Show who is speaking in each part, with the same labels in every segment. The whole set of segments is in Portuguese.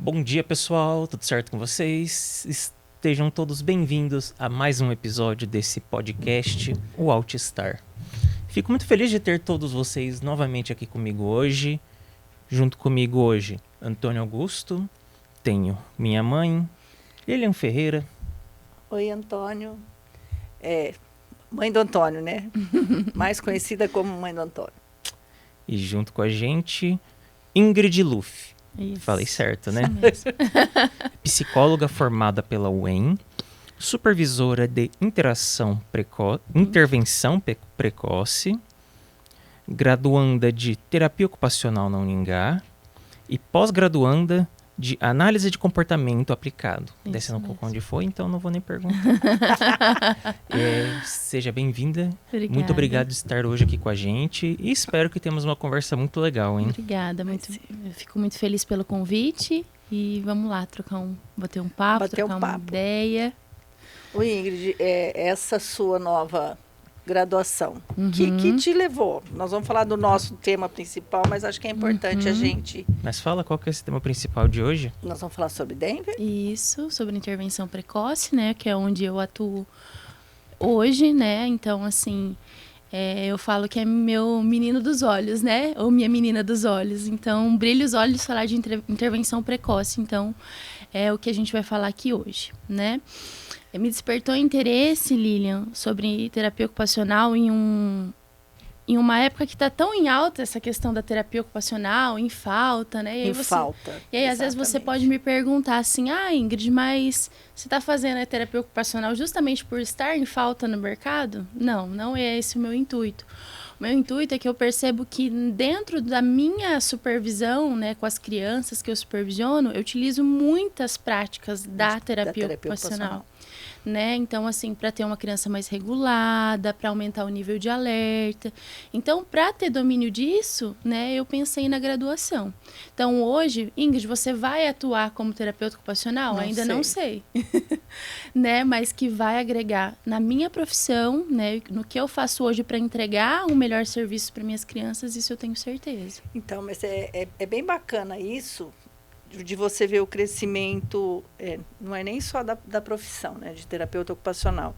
Speaker 1: Bom dia, pessoal, tudo certo com vocês? Estejam todos bem-vindos a mais um episódio desse podcast, o Altistar. Fico muito feliz de ter todos vocês novamente aqui comigo hoje. Junto comigo hoje, Antônio Augusto, tenho minha mãe, Lilian Ferreira.
Speaker 2: Oi, Antônio. Mãe do Antônio, né? Mais conhecida como mãe do Antônio.
Speaker 1: E junto com a gente, Ingrid Luff.
Speaker 3: Isso.
Speaker 1: Falei certo, né?
Speaker 3: Isso mesmo.
Speaker 1: Psicóloga formada pela UEM, supervisora de intervenção precoce, graduanda de terapia ocupacional na Uningá e pós-graduanda de análise de comportamento aplicado. Descendo um pouco onde foi, então não vou nem perguntar. Seja bem-vinda.
Speaker 3: Obrigada.
Speaker 1: Muito obrigado por estar hoje aqui com a gente e espero que tenhamos uma conversa muito legal, hein?
Speaker 3: Obrigada. Eu fico muito feliz pelo convite e vamos lá bater um papo, trocar uma ideia.
Speaker 2: Oi, Ingrid, essa sua nova graduação, que te levou? Nós vamos falar do nosso tema principal, mas acho que é importante a gente...
Speaker 1: Mas fala, qual que é esse tema principal de hoje?
Speaker 2: Nós vamos falar sobre Denver?
Speaker 3: Isso, sobre intervenção precoce, né, que é onde eu atuo hoje, né, então, assim, eu falo que é meu menino dos olhos, né, ou minha menina dos olhos, então, brilha os olhos falar de intervenção precoce, então, é o que a gente vai falar aqui hoje, né. Me despertou interesse, Lilian, sobre terapia ocupacional em uma época que está tão em alta essa questão da terapia ocupacional, em falta, né? E aí, às vezes, você pode me perguntar assim, Ingrid, mas você está fazendo a terapia ocupacional justamente por estar em falta no mercado? Não é esse o meu intuito. O meu intuito é que eu percebo que dentro da minha supervisão, né, com as crianças que eu supervisiono, eu utilizo muitas práticas da terapia ocupacional. Né? Então, assim, para ter uma criança mais regulada, para aumentar o nível de alerta. Então, para ter domínio disso, né, eu pensei na graduação. Então, hoje, Ingrid, você vai atuar como terapeuta ocupacional? Não sei. Né? Mas que vai agregar na minha profissão, né, no que eu faço hoje para entregar um melhor serviço para minhas crianças, isso eu tenho certeza.
Speaker 2: Então, mas é bem bacana isso, de você ver o crescimento, não é nem só da profissão, né, de terapeuta ocupacional,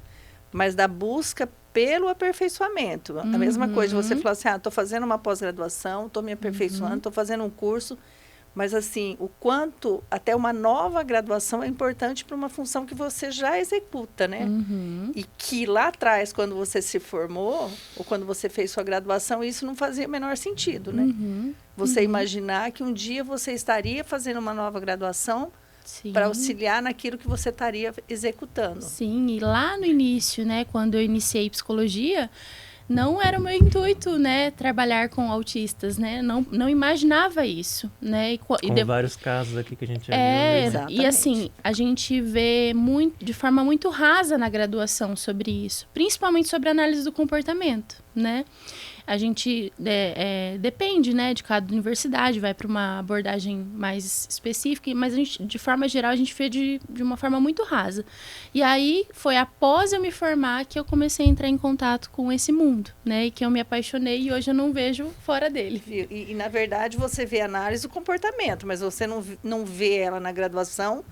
Speaker 2: mas da busca pelo aperfeiçoamento. A mesma coisa, você falar assim, estou fazendo uma pós-graduação, estou me aperfeiçoando, estou fazendo um curso, mas assim, o quanto até uma nova graduação é importante para uma função que você já executa, né? E que lá atrás, quando você se formou, ou quando você fez sua graduação, isso não fazia o menor sentido, né? Você imaginar que um dia você estaria fazendo uma nova graduação para auxiliar naquilo que você estaria executando.
Speaker 3: Sim, e lá no início, né, quando eu iniciei psicologia, não era o meu intuito, né, trabalhar com autistas, né? Não imaginava isso, né?
Speaker 1: Com vários casos aqui que a gente já viu.
Speaker 3: E assim, a gente vê de forma muito rasa na graduação sobre isso, principalmente sobre a análise do comportamento, né? A gente depende, né, de cada universidade, vai para uma abordagem mais específica, mas a gente, de forma geral, a gente vê de uma forma muito rasa. E aí, foi após eu me formar que eu comecei a entrar em contato com esse mundo, né, e que eu me apaixonei e hoje eu não vejo fora dele.
Speaker 2: E na verdade, você vê a análise do comportamento, mas você não vê ela na graduação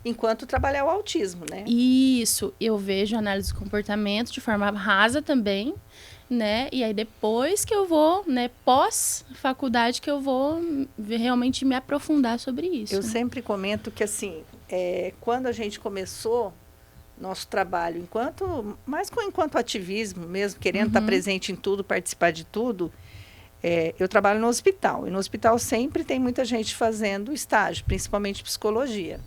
Speaker 2: enquanto trabalhar o autismo, né?
Speaker 3: Isso, eu vejo a análise do comportamento de forma rasa também, né? E aí depois que eu vou, né, pós-faculdade, que eu vou realmente me aprofundar sobre isso.
Speaker 2: Eu sempre comento que, assim, quando a gente começou nosso trabalho, enquanto ativismo mesmo, querendo estar presente em tudo, participar de tudo, eu trabalho no hospital. E no hospital sempre tem muita gente fazendo estágio, principalmente psicologia.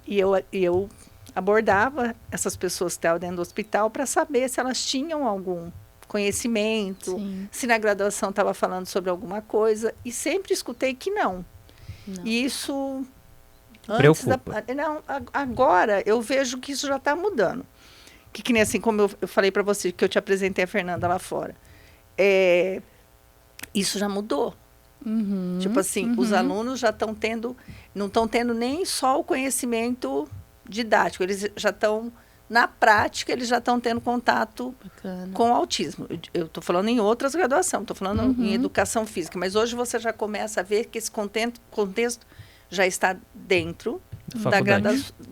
Speaker 2: E eu abordava essas pessoas que estavam dentro do hospital para saber se elas tinham algum conhecimento, se na graduação estava falando sobre alguma coisa, e sempre escutei que não. E isso
Speaker 1: preocupa.
Speaker 2: Agora eu vejo que isso já está mudando. Que nem assim, como eu falei para você, que eu te apresentei a Fernanda lá fora. Isso já mudou. Tipo assim, os alunos já estão não estão tendo nem só o conhecimento didático, eles já estão... Na prática, eles já estão tendo contato com o autismo. Eu estou falando em outras graduações, estou falando em educação física. Mas hoje você já começa a ver que esse contexto já está dentro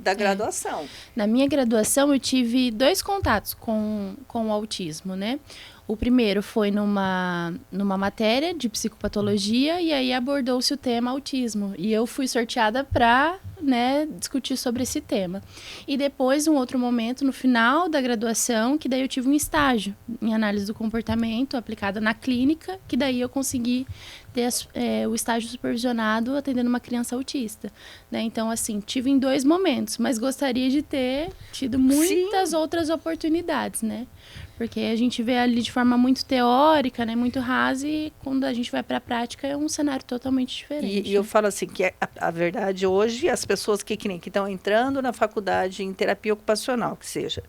Speaker 2: da graduação.
Speaker 3: Na minha graduação, eu tive 2 contatos com o autismo, né? O primeiro foi numa matéria de psicopatologia e aí abordou-se o tema autismo. E eu fui sorteada para, né, discutir sobre esse tema. E depois, um outro momento, no final da graduação, que daí eu tive um estágio em análise do comportamento aplicada na clínica, que daí eu consegui ter o estágio supervisionado atendendo uma criança autista, né? Então, assim, tive em 2 momentos, mas gostaria de ter tido muitas outras oportunidades, né? Porque a gente vê ali de forma muito teórica, né? Muito rasa, e quando a gente vai para a prática é um cenário totalmente diferente.
Speaker 2: E eu falo assim, que a verdade hoje, as pessoas que estão entrando na faculdade em terapia ocupacional, que seja,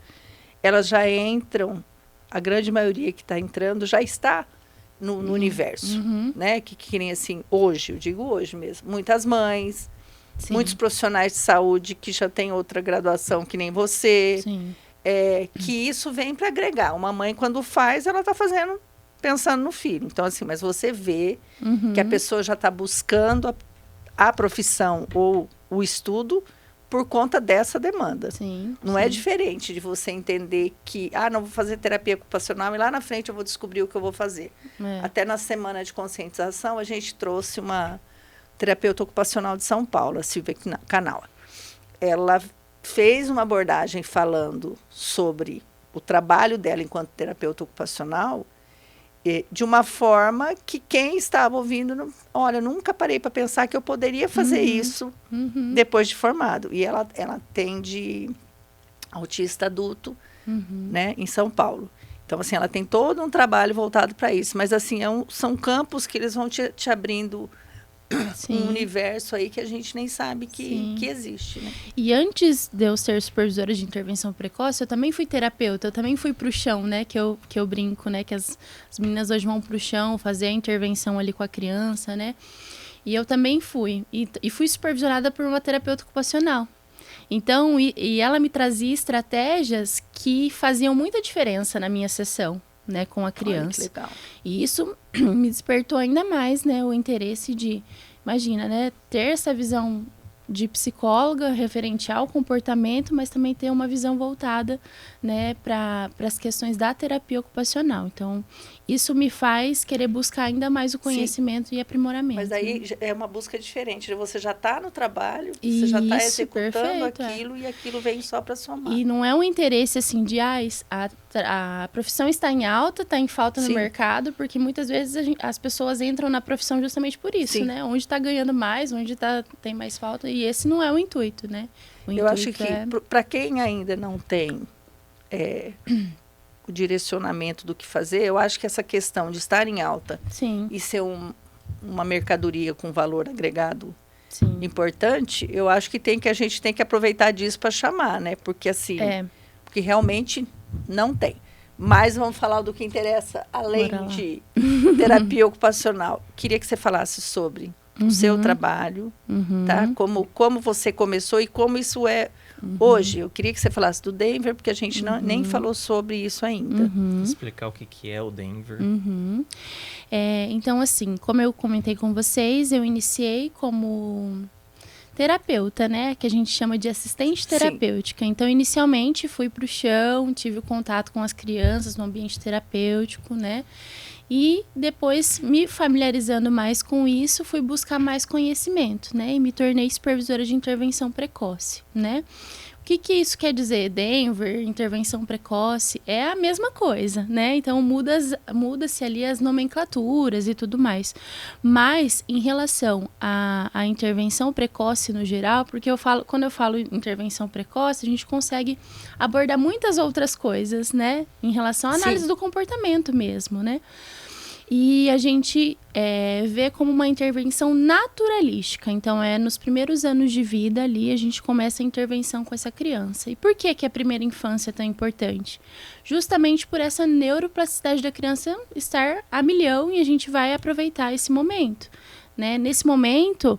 Speaker 2: elas já entram, a grande maioria que está entrando já está no universo, né? Que nem assim, hoje, eu digo hoje mesmo, muitas mães,
Speaker 3: Sim.
Speaker 2: muitos profissionais de saúde que já têm outra graduação que nem você.
Speaker 3: Sim.
Speaker 2: Que isso vem para agregar. Uma mãe, quando faz, ela está fazendo pensando no filho. Então, assim, mas você vê que a pessoa já está buscando a profissão ou o estudo por conta dessa demanda.
Speaker 3: Sim,
Speaker 2: não é diferente de você entender que, não vou fazer terapia ocupacional e lá na frente eu vou descobrir o que eu vou fazer. Até na semana de conscientização, a gente trouxe uma terapeuta ocupacional de São Paulo, a Silvia Canal. Ela fez uma abordagem falando sobre o trabalho dela enquanto terapeuta ocupacional de uma forma que quem estava ouvindo, olha, nunca parei para pensar que eu poderia fazer isso depois de formado. E ela atende autista adulto, né, em São Paulo. Então, assim, ela tem todo um trabalho voltado para isso. Mas, assim, são campos que eles vão te abrindo um universo aí que a gente nem sabe que existe, né?
Speaker 3: E antes de eu ser supervisora de intervenção precoce, eu também fui terapeuta, eu também fui pro chão, né? Que eu brinco, né? Que as meninas hoje vão pro chão fazer a intervenção ali com a criança, né? E eu também fui. E fui supervisionada por uma terapeuta ocupacional. Então, e ela me trazia estratégias que faziam muita diferença na minha sessão, né, com a criança.
Speaker 2: Olha, que legal.
Speaker 3: E isso me despertou ainda mais, né, o interesse de, imagina, né, ter essa visão de psicóloga referente ao comportamento, mas também ter uma visão voltada, né, para as questões da terapia ocupacional. Então, isso me faz querer buscar ainda mais o conhecimento e aprimoramento.
Speaker 2: Mas aí é uma busca diferente. Você já está no trabalho, você já está executando aquilo e aquilo vem só para somar.
Speaker 3: E não é um interesse assim de a profissão está em alta, está em falta no mercado, porque muitas vezes as pessoas entram na profissão justamente por isso, né? Onde está ganhando mais, onde tem mais falta. E esse não é o intuito, né?
Speaker 2: Eu acho que para quem ainda não tem o direcionamento do que fazer, eu acho que essa questão de estar em alta e ser uma mercadoria com valor agregado importante, eu acho que a gente tem que aproveitar disso para chamar, né? Porque assim, porque realmente não tem. Mas vamos falar do que interessa, além de terapia ocupacional. Queria que você falasse sobre o seu trabalho, tá? Como você começou e como isso é hoje. Eu queria que você falasse do Denver, porque a gente nem falou sobre isso ainda.
Speaker 1: Explicar o que é o Denver.
Speaker 3: Então, assim, como eu comentei com vocês, eu iniciei como terapeuta, né? Que a gente chama de assistente terapêutica. Então, inicialmente, fui para o chão, tive contato com as crianças no ambiente terapêutico, né? E depois, me familiarizando mais com isso, fui buscar mais conhecimento, né? E me tornei supervisora de intervenção precoce, né? O que isso quer dizer? Denver, intervenção precoce, é a mesma coisa, né? Então, muda-se ali as nomenclaturas e tudo mais. Mas, em relação à intervenção precoce no geral, porque quando eu falo intervenção precoce, a gente consegue abordar muitas outras coisas, né? Em relação à análise do comportamento mesmo, né? E a gente vê como uma intervenção naturalística. Então, nos primeiros anos de vida ali, a gente começa a intervenção com essa criança. E por que a primeira infância é tão importante? Justamente por essa neuroplasticidade da criança estar a milhão e a gente vai aproveitar esse momento, né? Nesse momento,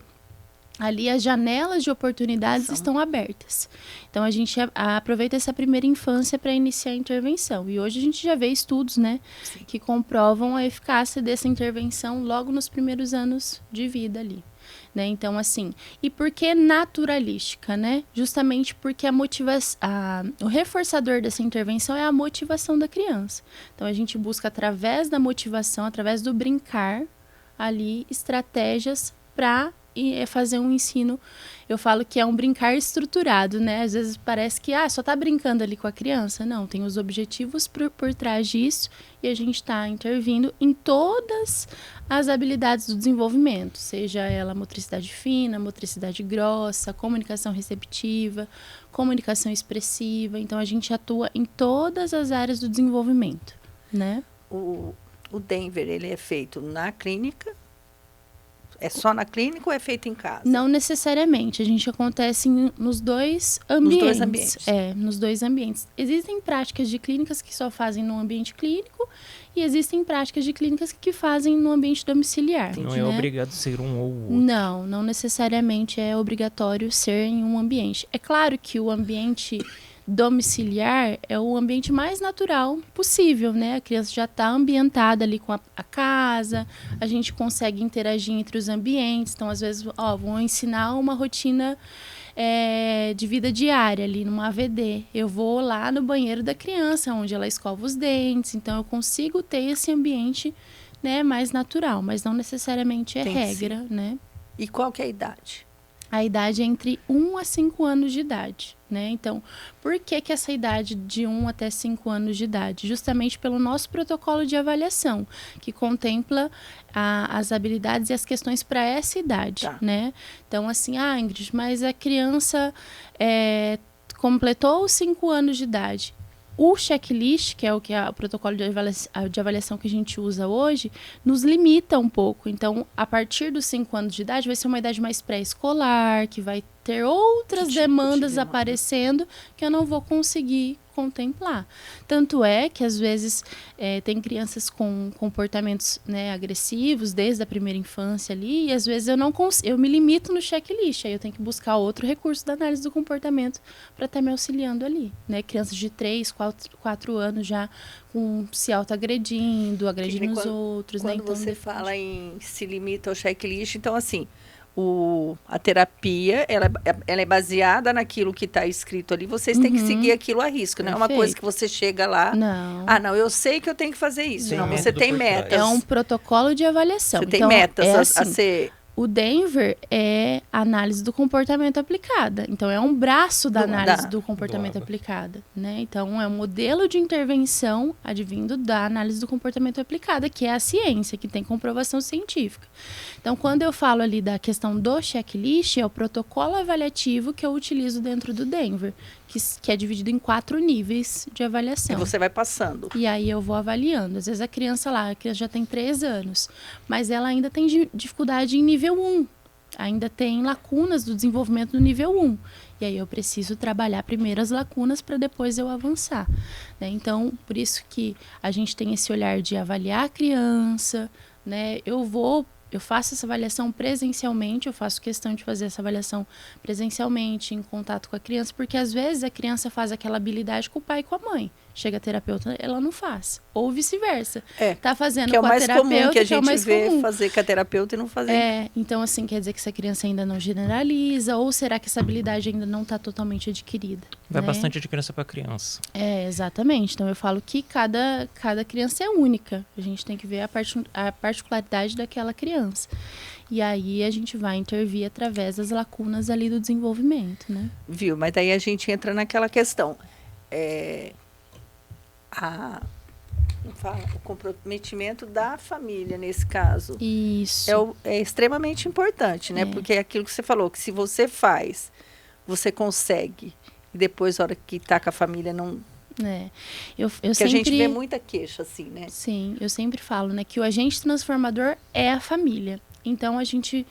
Speaker 3: ali as janelas de oportunidades estão abertas. Então, a gente aproveita essa primeira infância para iniciar a intervenção. E hoje a gente já vê estudos, né, que comprovam a eficácia dessa intervenção logo nos primeiros anos de vida ali. né? Então, assim, e por que naturalística, né? Justamente porque o reforçador dessa intervenção é a motivação da criança. Então, a gente busca, através da motivação, através do brincar, ali, estratégias para fazer um ensino. Eu falo que é um brincar estruturado, né? Às vezes parece que só tá brincando ali com a criança. Não, tem os objetivos por trás disso e a gente está intervindo em todas as habilidades do desenvolvimento, seja ela motricidade fina, motricidade grossa, comunicação receptiva, comunicação expressiva. Então, a gente atua em todas as áreas do desenvolvimento, né?
Speaker 2: O Denver, ele é feito na clínica? É só na clínica ou é feito em casa?
Speaker 3: Não necessariamente. A gente acontece nos dois ambientes.
Speaker 2: Nos dois ambientes.
Speaker 3: Nos dois ambientes. Existem práticas de clínicas que só fazem no ambiente clínico e existem práticas de clínicas que fazem no ambiente domiciliar.
Speaker 1: Não é obrigado ser um ou outro.
Speaker 3: Não necessariamente é obrigatório ser em um ambiente. É claro que o ambiente domiciliar é o ambiente mais natural possível, né? A criança já está ambientada ali com a casa, a gente consegue interagir entre os ambientes. Então, às vezes, vou ensinar uma rotina de vida diária ali numa AVD. Eu vou lá no banheiro da criança, onde ela escova os dentes. Então, eu consigo ter esse ambiente, né, mais natural, mas não necessariamente é regra, né?
Speaker 2: E qual que é a idade?
Speaker 3: A idade é entre 1 a 5 anos de idade, né? Então, por que essa idade de 1 até 5 anos de idade? Justamente pelo nosso protocolo de avaliação, que contempla as habilidades e as questões para essa idade, né? Então, assim, Ingrid, mas a criança completou os 5 anos de idade. O checklist, que é o protocolo de avaliação que a gente usa hoje, nos limita um pouco. Então, a partir dos 5 anos de idade, vai ser uma idade mais pré-escolar, que vai ter outras demandas aparecendo que eu não vou conseguir contemplar. Tanto é que, às vezes, tem crianças com comportamentos, né, agressivos desde a primeira infância ali, e às vezes eu me limito no checklist, aí eu tenho que buscar outro recurso da análise do comportamento para estar me auxiliando ali, né? Crianças de 3, 4 anos já se autoagredindo, agredindo os outros, né?
Speaker 2: Quando
Speaker 3: Então,
Speaker 2: você fala em se limita ao checklist, então, assim, a terapia, ela é baseada naquilo que está escrito ali. Vocês têm que seguir aquilo a risco. Não é uma coisa que você chega lá... Não, eu sei que eu tenho que fazer isso. Não, você tem metas.
Speaker 3: É um protocolo de avaliação.
Speaker 2: Você tem metas a ser...
Speaker 3: O Denver é a análise do comportamento aplicada. Então, é um braço da análise do comportamento aplicada, né? Então, é um modelo de intervenção advindo da análise do comportamento aplicada, que é a ciência, que tem comprovação científica. Então, quando eu falo ali da questão do checklist, é o protocolo avaliativo que eu utilizo dentro do Denver, que é dividido em 4 níveis de avaliação.
Speaker 2: E você vai passando.
Speaker 3: E aí eu vou avaliando. Às vezes a criança já tem 3 anos, mas ela ainda tem dificuldade em nível 1. Ainda tem lacunas do desenvolvimento no nível 1. E aí eu preciso trabalhar primeiro as lacunas para depois eu avançar, né? Então, por isso que a gente tem esse olhar de avaliar a criança, né? Eu faço essa avaliação presencialmente, eu faço questão de fazer essa avaliação presencialmente, em contato com a criança, porque às vezes a criança faz aquela habilidade com o pai e com a mãe. Chega a terapeuta, ela não faz. Ou vice-versa. Tá fazendo com a terapeuta,
Speaker 2: que é o mais comum que a gente vê fazer com a terapeuta e não fazer.
Speaker 3: Então, assim, quer dizer que essa criança ainda não generaliza, ou será que essa habilidade ainda não está totalmente adquirida?
Speaker 1: Vai bastante de criança para criança.
Speaker 3: Exatamente. Então, eu falo que cada criança é única. A gente tem que ver a particularidade daquela criança. E aí, a gente vai intervir através das lacunas ali do desenvolvimento, né?
Speaker 2: Viu? Mas daí a gente entra naquela questão. O comprometimento da família, nesse caso.
Speaker 3: Isso.
Speaker 2: É extremamente importante, né? Porque é aquilo que você falou, que se você faz, você consegue. E depois, na hora que está com a família, não...
Speaker 3: Porque
Speaker 2: a gente vê muita queixa, assim, né?
Speaker 3: Sim, eu sempre falo, né? Que o agente transformador é a família. Então, a gente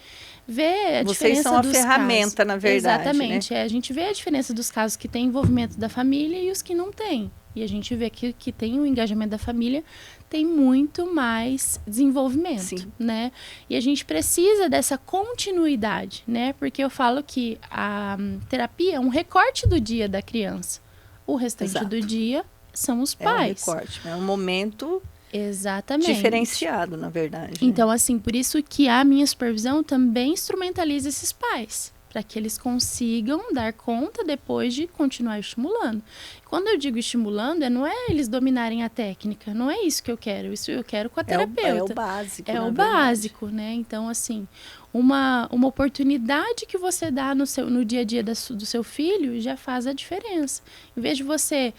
Speaker 3: vê a diferença dos casos.
Speaker 2: Vocês são a ferramenta, na verdade.
Speaker 3: Exatamente.
Speaker 2: Né?
Speaker 3: A gente vê a diferença dos casos que têm envolvimento da família e os que não têm. E a gente vê que tem o engajamento da família, tem muito mais desenvolvimento, né? E a gente precisa dessa continuidade, né? Porque eu falo que a terapia é um recorte do dia da criança. O restante do dia são os pais.
Speaker 2: É um recorte, é um momento
Speaker 3: Exatamente.
Speaker 2: diferenciado, na verdade.
Speaker 3: Então, assim, por isso que a minha supervisão também instrumentaliza esses pais, para que eles consigam dar conta depois de continuar estimulando. Quando eu digo estimulando, não é eles dominarem a técnica, não é isso que eu quero, isso eu quero com a terapeuta.
Speaker 2: É o básico,
Speaker 3: É o básico, né? Então, assim, uma oportunidade que você dá no dia a dia do seu filho já faz a diferença. Em vez de você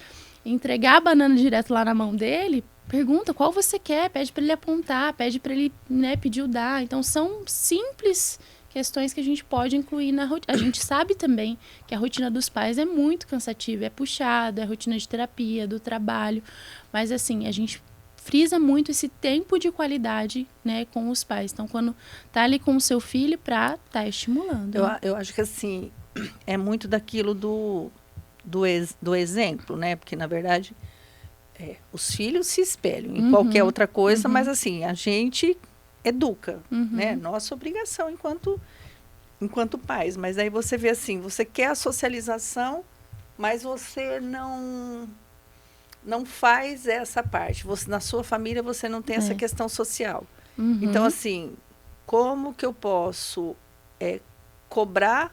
Speaker 3: entregar a banana direto lá na mão dele, pergunta qual você quer, pede para ele apontar, pede para ele, né, pedir o dar. Então, são simples questões que a gente pode incluir na rotina. A gente sabe também que a rotina dos pais é muito cansativa, é puxada, é a rotina de terapia, do trabalho. Mas, assim, a gente frisa muito esse tempo de qualidade, né, com os pais. Então, quando tá ali com o seu filho, para tá estimulando.
Speaker 2: Eu acho que, assim, é muito daquilo do exemplo, né? Porque, na verdade, os filhos se espelham em qualquer outra coisa, mas, assim, a gente educa, né? Nossa obrigação enquanto pais. Mas aí você vê assim, você quer a socialização, mas você não faz essa parte. Na sua família, você não tem essa questão social. Então, assim, como que eu posso cobrar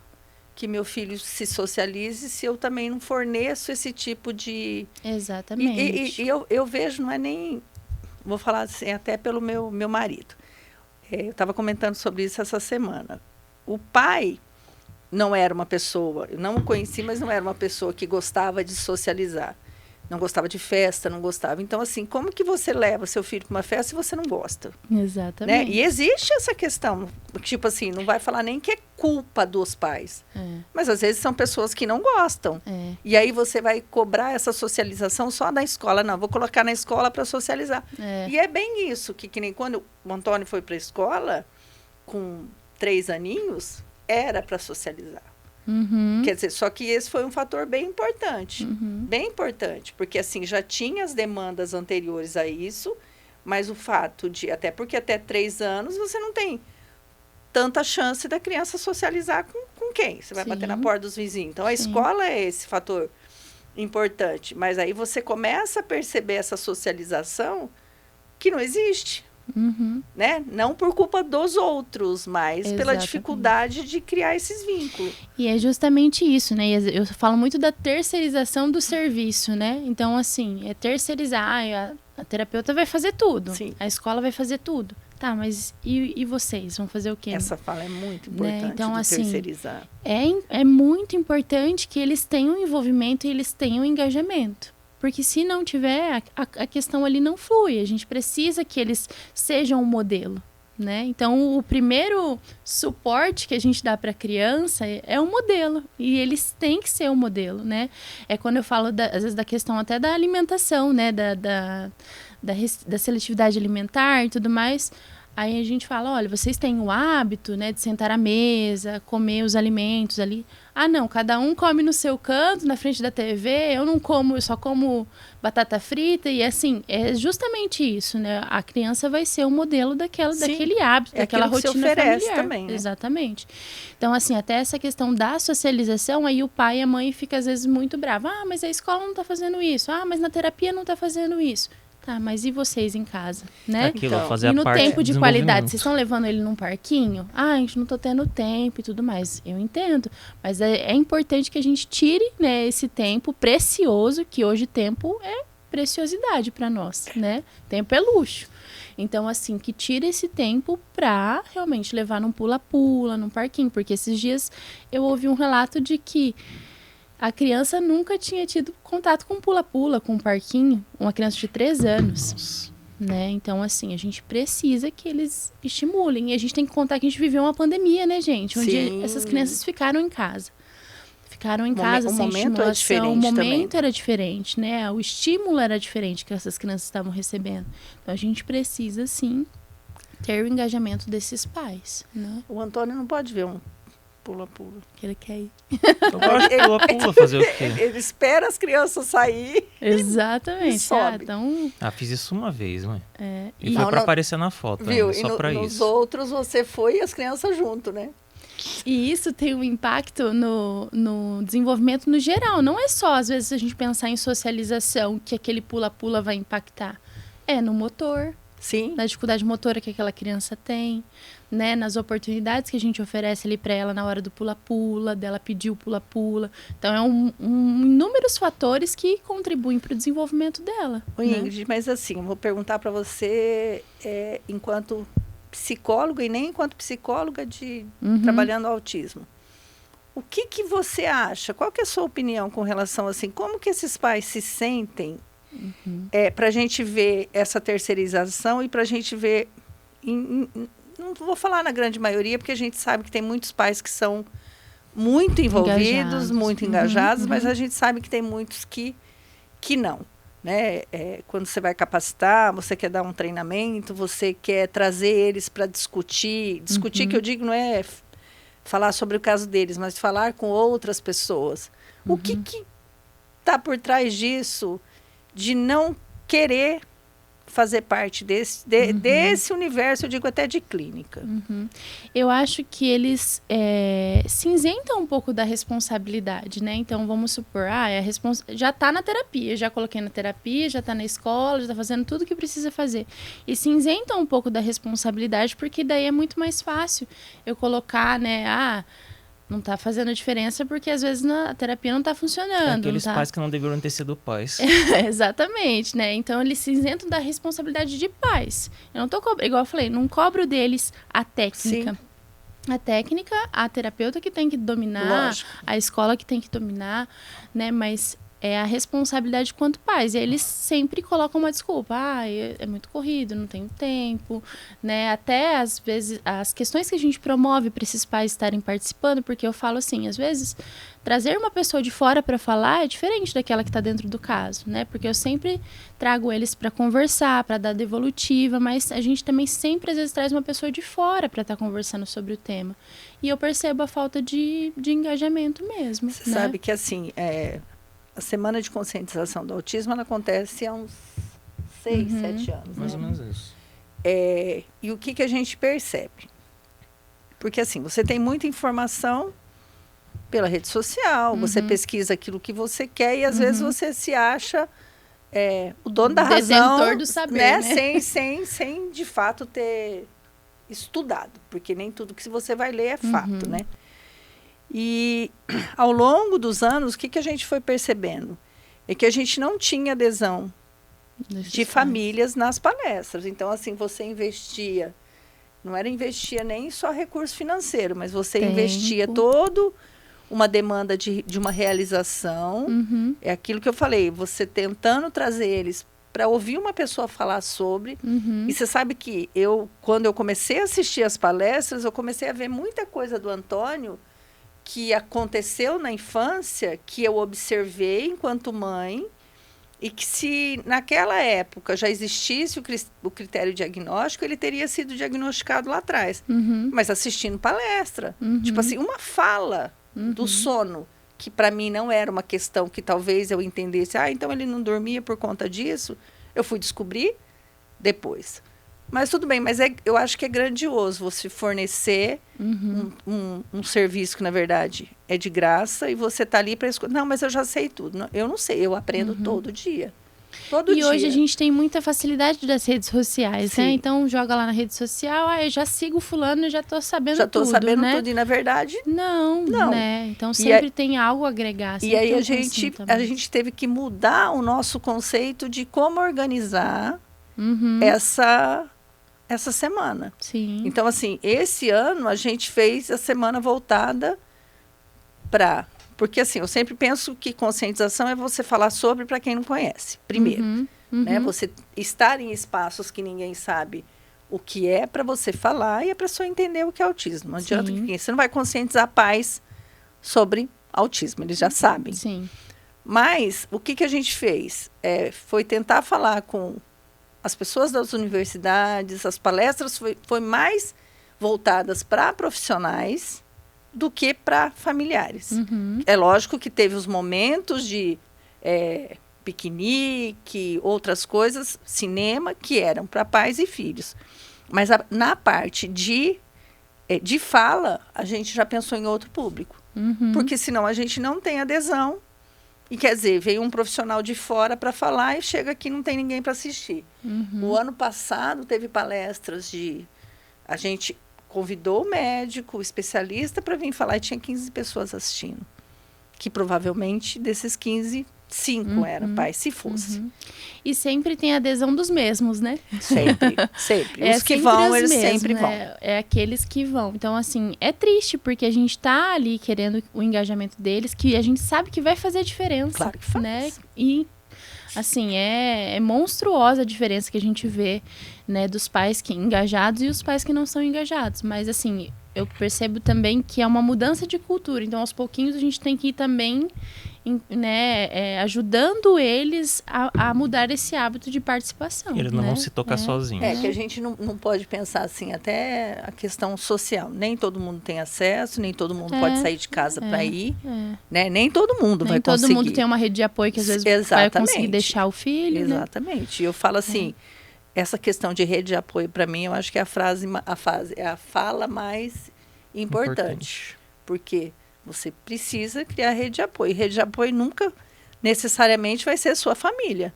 Speaker 2: que meu filho se socialize se eu também não forneço esse tipo de...
Speaker 3: Exatamente.
Speaker 2: E eu vejo, não é nem... Vou falar assim, até pelo meu marido. Eu estava comentando sobre isso essa semana. O pai não era uma pessoa, eu não o conheci, mas não era uma pessoa que gostava de socializar. Não gostava de festa, não gostava. Então, assim, como que você leva seu filho para uma festa se você não gosta?
Speaker 3: Exatamente.
Speaker 2: Né? E existe essa questão. Tipo assim, não vai falar nem que é culpa dos pais. Mas, às vezes, são pessoas que não gostam. E aí você vai cobrar essa socialização só na escola. Não, vou colocar na escola para socializar. E é bem isso, que nem quando o Antônio foi para a escola, com 3 aninhos, era para socializar. Quer dizer, só que esse foi um fator bem importante. Bem importante, porque assim, já tinha as demandas anteriores a isso, mas o fato de, até porque até 3 anos você não tem tanta chance da criança socializar com quem? Você vai bater na porta dos vizinhos. Então, a escola é esse fator importante. Mas aí você começa a perceber essa socialização que não existe. Né? Não por culpa dos outros, mas pela dificuldade de criar esses vínculos.
Speaker 3: E é justamente isso, né? Eu falo muito da terceirização do serviço, né? Então, assim, é terceirizar. A terapeuta vai fazer tudo.
Speaker 2: Sim.
Speaker 3: A escola vai fazer tudo. Tá, mas e vocês? Vão fazer o quê?
Speaker 2: Essa fala é muito importante,
Speaker 3: né? Então,
Speaker 2: de
Speaker 3: assim,
Speaker 2: terceirizar.
Speaker 3: É muito importante que eles tenham envolvimento e eles tenham engajamento. Porque se não tiver, a questão ali não flui. A gente precisa que eles sejam um modelo, né? Então, o primeiro suporte que a gente dá para a criança é um modelo. E eles têm que ser um modelo, né? É quando eu falo, às vezes, da questão até da alimentação, né? Da seletividade alimentar e tudo mais. Aí a gente fala, olha, vocês têm o hábito, né, de sentar à mesa, comer os alimentos ali. Ah, não, cada um come no seu canto, na frente da TV, eu não como, eu só como batata frita. E assim, é justamente isso, né? A criança vai ser o modelo daquele hábito, daquela rotina
Speaker 2: que se oferece
Speaker 3: familiar.
Speaker 2: Também, né?
Speaker 3: Exatamente. Então, assim, até essa questão da socialização, aí o pai e a mãe ficam às vezes muito bravos. Ah, mas a escola não está fazendo isso. Ah, mas na terapia não está fazendo isso. Tá, mas e vocês em casa, né?
Speaker 1: Fazer
Speaker 3: e no
Speaker 1: a parte
Speaker 3: tempo de qualidade, vocês estão levando ele num parquinho? Ah, a gente não tá tendo tempo e tudo mais. Eu entendo, mas é importante que a gente tire, né, esse tempo precioso, que hoje tempo é preciosidade para nós, né? Tempo é luxo. Então, assim, que tire esse tempo para realmente levar num pula-pula, num parquinho. Porque esses dias eu ouvi um relato de que a criança nunca tinha tido contato com pula-pula, com um parquinho. Uma criança de 3 anos.
Speaker 1: Nossa.
Speaker 3: Né? Então, assim, a gente precisa que eles estimulem. E a gente tem que contar que a gente viveu uma pandemia, né, gente? Onde essas crianças ficaram em casa. Ficaram em casa sem estimulação. O momento era diferente, né? O estímulo era diferente que essas crianças estavam recebendo. Então, a gente precisa, sim, ter o engajamento desses pais, né?
Speaker 2: O Antônio não pode ver um pula-pula.
Speaker 3: Que ele quer ir.
Speaker 1: Eu gosto de pula-pula, fazer o quê?
Speaker 2: Ele espera as crianças sair.
Speaker 3: Exatamente.
Speaker 2: E sobe.
Speaker 1: Fiz isso uma vez, mãe. E
Speaker 3: não,
Speaker 1: foi pra aparecer na foto,
Speaker 2: viu?
Speaker 1: Ainda, só pra isso.
Speaker 2: Nos outros você foi e as crianças junto, né?
Speaker 3: E isso tem um impacto no desenvolvimento no geral. Não é só, às vezes, a gente pensar em socialização que aquele pula-pula vai impactar. é no motor,
Speaker 2: Sim.
Speaker 3: na dificuldade motora que aquela criança tem, né? Nas oportunidades que a gente oferece ali para ela na hora do pula-pula, dela pedir o pula-pula. Então, é inúmeros fatores que contribuem para o desenvolvimento dela.
Speaker 2: Ô, Ingrid, mas assim, eu vou perguntar para você, enquanto psicóloga e nem enquanto psicóloga trabalhando autismo. O que você acha? Qual que é a sua opinião com relação assim? Como que esses pais se sentem para a gente ver essa terceirização e para a gente ver... não vou falar na grande maioria, porque a gente sabe que tem muitos pais que são muito envolvidos, muito engajados, mas a gente sabe que tem muitos que não. Né? Quando você vai capacitar, você quer dar um treinamento, você quer trazer eles para discutir. Discutir, que eu digo, não é falar sobre o caso deles, mas falar com outras pessoas. O que está por trás disso de não querer fazer parte desse universo, eu digo até de clínica?
Speaker 3: Eu acho que eles se isentam um pouco da responsabilidade, né? Então, vamos supor, já está na terapia, já coloquei na terapia, já está na escola, já está fazendo tudo o que precisa fazer. E se isentam um pouco da responsabilidade, porque daí é muito mais fácil eu colocar, né? Não está fazendo diferença porque às vezes a terapia não está funcionando.
Speaker 1: Aqueles pais que não deveriam ter sido pais.
Speaker 3: Exatamente, né? Então eles se isentam da responsabilidade de pais. Eu não tô igual eu falei, não cobro deles a técnica. Sim. A técnica, a terapeuta que tem que dominar, lógico, a escola que tem que dominar, né? Mas é a responsabilidade quanto pais. E eles sempre colocam uma desculpa. É muito corrido, não tenho tempo, né? Até, às vezes, as questões que a gente promove para esses pais estarem participando, porque eu falo assim, às vezes, trazer uma pessoa de fora para falar é diferente daquela que está dentro do caso, né? Porque eu sempre trago eles para conversar, para dar devolutiva, mas a gente também sempre, às vezes, traz uma pessoa de fora para estar conversando sobre o tema. E eu percebo a falta de engajamento mesmo.
Speaker 2: Você sabe que, assim... A Semana de Conscientização do Autismo, ela acontece há uns 6, 7 anos.
Speaker 1: Mais ou menos isso.
Speaker 2: E o que a gente percebe? Porque, assim, você tem muita informação pela rede social, você pesquisa aquilo que você quer e, às vezes, você se acha o dono da razão.
Speaker 3: Detentor do saber, né?
Speaker 2: Sem, de fato, ter estudado. Porque nem tudo que você vai ler é fato, né? E, ao longo dos anos, o que a gente foi percebendo? É que a gente não tinha adesão de famílias nas palestras. Então, assim, você investia, não era investia nem só recurso financeiro, mas você investia todo uma demanda de uma realização. É aquilo que eu falei, você tentando trazer eles para ouvir uma pessoa falar sobre. E você sabe que quando eu comecei a assistir as palestras, eu comecei a ver muita coisa do Antônio que aconteceu na infância, que eu observei enquanto mãe, e que se naquela época já existisse o critério diagnóstico, ele teria sido diagnosticado lá atrás. Mas assistindo palestra. Tipo assim, uma fala do sono, que para mim não era uma questão que talvez eu entendesse, então ele não dormia por conta disso, eu fui descobrir depois. Mas tudo bem, mas eu acho que é grandioso você fornecer um serviço que, na verdade, é de graça e você está ali para escutar. Não, mas eu já sei tudo. Não, eu não sei, eu aprendo todo dia. Todo dia.
Speaker 3: E hoje a gente tem muita facilidade das redes sociais, né? Então, joga lá na rede social, eu já sigo fulano e já estou sabendo tudo,
Speaker 2: já estou sabendo
Speaker 3: né?
Speaker 2: tudo, e na verdade...
Speaker 3: Não, né? Então, sempre tem algo a agregar.
Speaker 2: E aí a gente teve que mudar o nosso conceito de como organizar essa semana.
Speaker 3: Sim.
Speaker 2: Então, assim, esse ano a gente fez a semana voltada para... Porque, assim, eu sempre penso que conscientização é você falar sobre para quem não conhece, primeiro. Né? Você estar em espaços que ninguém sabe o que é para você falar e a pessoa entender o que é autismo. Não adianta que você não vai conscientizar pais sobre autismo, eles já sabem.
Speaker 3: Sim.
Speaker 2: Mas o que a gente fez? Foi tentar falar com as pessoas das universidades, as palestras foi mais voltadas para profissionais do que para familiares. É lógico que teve os momentos de piquenique, outras coisas, cinema, que eram para pais e filhos. Mas na parte de fala, a gente já pensou em outro público. Porque senão a gente não tem adesão E quer dizer, veio um profissional de fora para falar e chega aqui e não tem ninguém para assistir. O ano passado teve palestras a gente convidou o médico, o especialista para vir falar e tinha 15 pessoas assistindo. Que provavelmente desses 15, 5 eram pais, se fosse.
Speaker 3: E sempre tem a adesão dos mesmos, né?
Speaker 2: Sempre, sempre. Os que vão, eles sempre vão.
Speaker 3: É aqueles que vão. Então, assim, é triste, porque a gente tá ali querendo o engajamento deles, que a gente sabe que vai fazer diferença.
Speaker 2: Claro que faz.
Speaker 3: Né? E, assim, é monstruosa a diferença que a gente vê, né, dos pais que engajados e os pais que não são engajados. Mas, assim, eu percebo também que é uma mudança de cultura. Então, aos pouquinhos, a gente tem que ir também, né, ajudando eles a mudar esse hábito de participação.
Speaker 1: Eles não
Speaker 3: né?
Speaker 1: vão se tocar sozinhos.
Speaker 2: É que a gente não pode pensar assim, até a questão social. Nem todo mundo tem acesso, nem todo mundo pode sair de casa para ir. Né? Nem todo mundo vai conseguir.
Speaker 3: Nem todo mundo tem uma rede de apoio que às vezes vai conseguir deixar o filho.
Speaker 2: Exatamente. Né? Eu falo assim, essa questão de rede de apoio, para mim, eu acho que é a fala mais importante. Porque você precisa criar rede de apoio. Rede de apoio nunca necessariamente vai ser a sua família.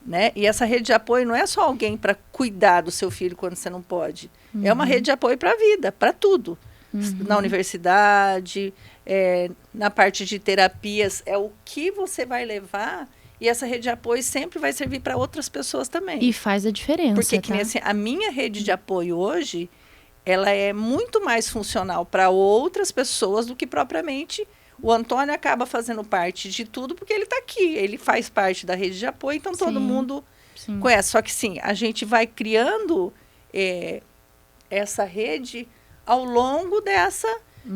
Speaker 2: Né? E essa rede de apoio não é só alguém para cuidar do seu filho quando você não pode. É uma rede de apoio para a vida, para tudo. Na universidade, na parte de terapias, é o que você vai levar. E essa rede de apoio sempre vai servir para outras pessoas também.
Speaker 3: E faz a diferença.
Speaker 2: Porque que nem assim, a minha rede de apoio hoje, ela é muito mais funcional para outras pessoas do que propriamente o Antônio acaba fazendo parte de tudo porque ele está aqui. Ele faz parte da rede de apoio, então todo mundo conhece. Só que sim, a gente vai criando essa rede ao longo dessa...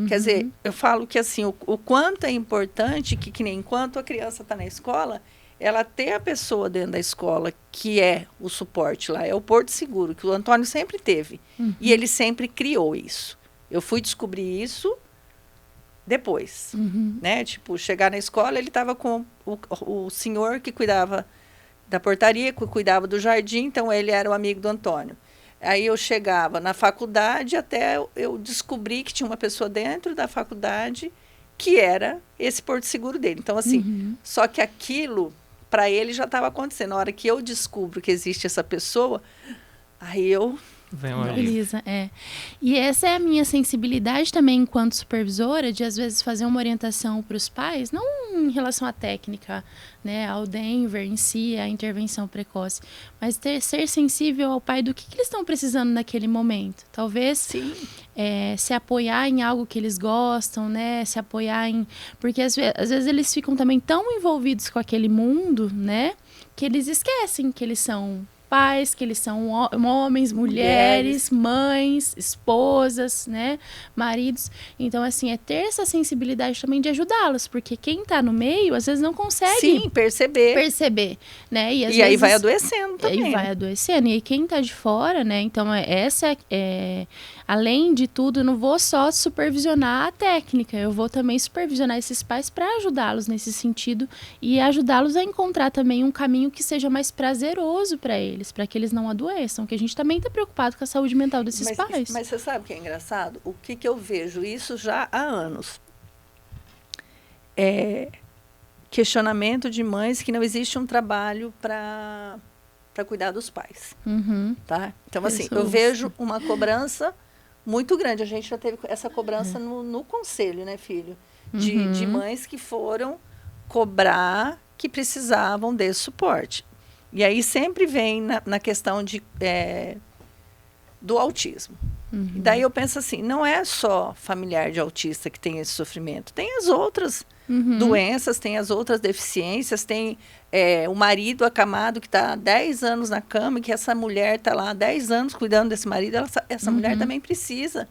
Speaker 2: Quer dizer, eu falo que assim, o quanto é importante que nem enquanto a criança está na escola, ela ter a pessoa dentro da escola que é o suporte lá, é o Porto Seguro, que o Antônio sempre teve. E ele sempre criou isso. Eu fui descobrir isso depois. Né? Tipo, chegar na escola, ele estava com o senhor que cuidava da portaria, que cuidava do jardim, então ele era o amigo do Antônio. Aí eu chegava na faculdade, até eu descobri que tinha uma pessoa dentro da faculdade que era esse Porto Seguro dele. Então, assim, só que aquilo... para ele já estava acontecendo. Na hora que eu descubro que existe essa pessoa, aí eu...
Speaker 3: Beleza, E essa é a minha sensibilidade também enquanto supervisora, de às vezes fazer uma orientação para os pais, não em relação à técnica, né, ao Denver em si, à intervenção precoce, mas ser sensível ao pai do que eles estão precisando naquele momento. Talvez se apoiar em algo que eles gostam, né, se apoiar em... Porque às vezes eles ficam também tão envolvidos com aquele mundo, né, que eles esquecem que eles são... pais, que eles são homens, mulheres, mães, esposas, né, maridos. Então, assim, ter essa sensibilidade também de ajudá-los, porque quem está no meio, às vezes não consegue perceber, né? E às vezes,
Speaker 2: aí vai adoecendo também.
Speaker 3: E vai adoecendo. E aí quem está de fora, né? Então, além de tudo, eu não vou só supervisionar a técnica, eu vou também supervisionar esses pais para ajudá-los nesse sentido e ajudá-los a encontrar também um caminho que seja mais prazeroso para eles, para que eles não adoeçam, que a gente também está preocupado com a saúde mental desses pais.
Speaker 2: Mas você sabe o que é engraçado? O que eu vejo isso já há anos. Questionamento de mães que não existe um trabalho para cuidar dos pais. Tá? Então, assim, eu vejo uma cobrança muito grande. A gente já teve essa cobrança no conselho, né, filho? De mães que foram cobrar que precisavam desse suporte. E aí sempre vem na questão do autismo. E daí eu penso assim, não é só familiar de autista que tem esse sofrimento. Tem as outras doenças, tem as outras deficiências, tem o marido acamado que está há 10 anos na cama, e que essa mulher está lá há 10 anos cuidando desse marido, essa mulher também precisa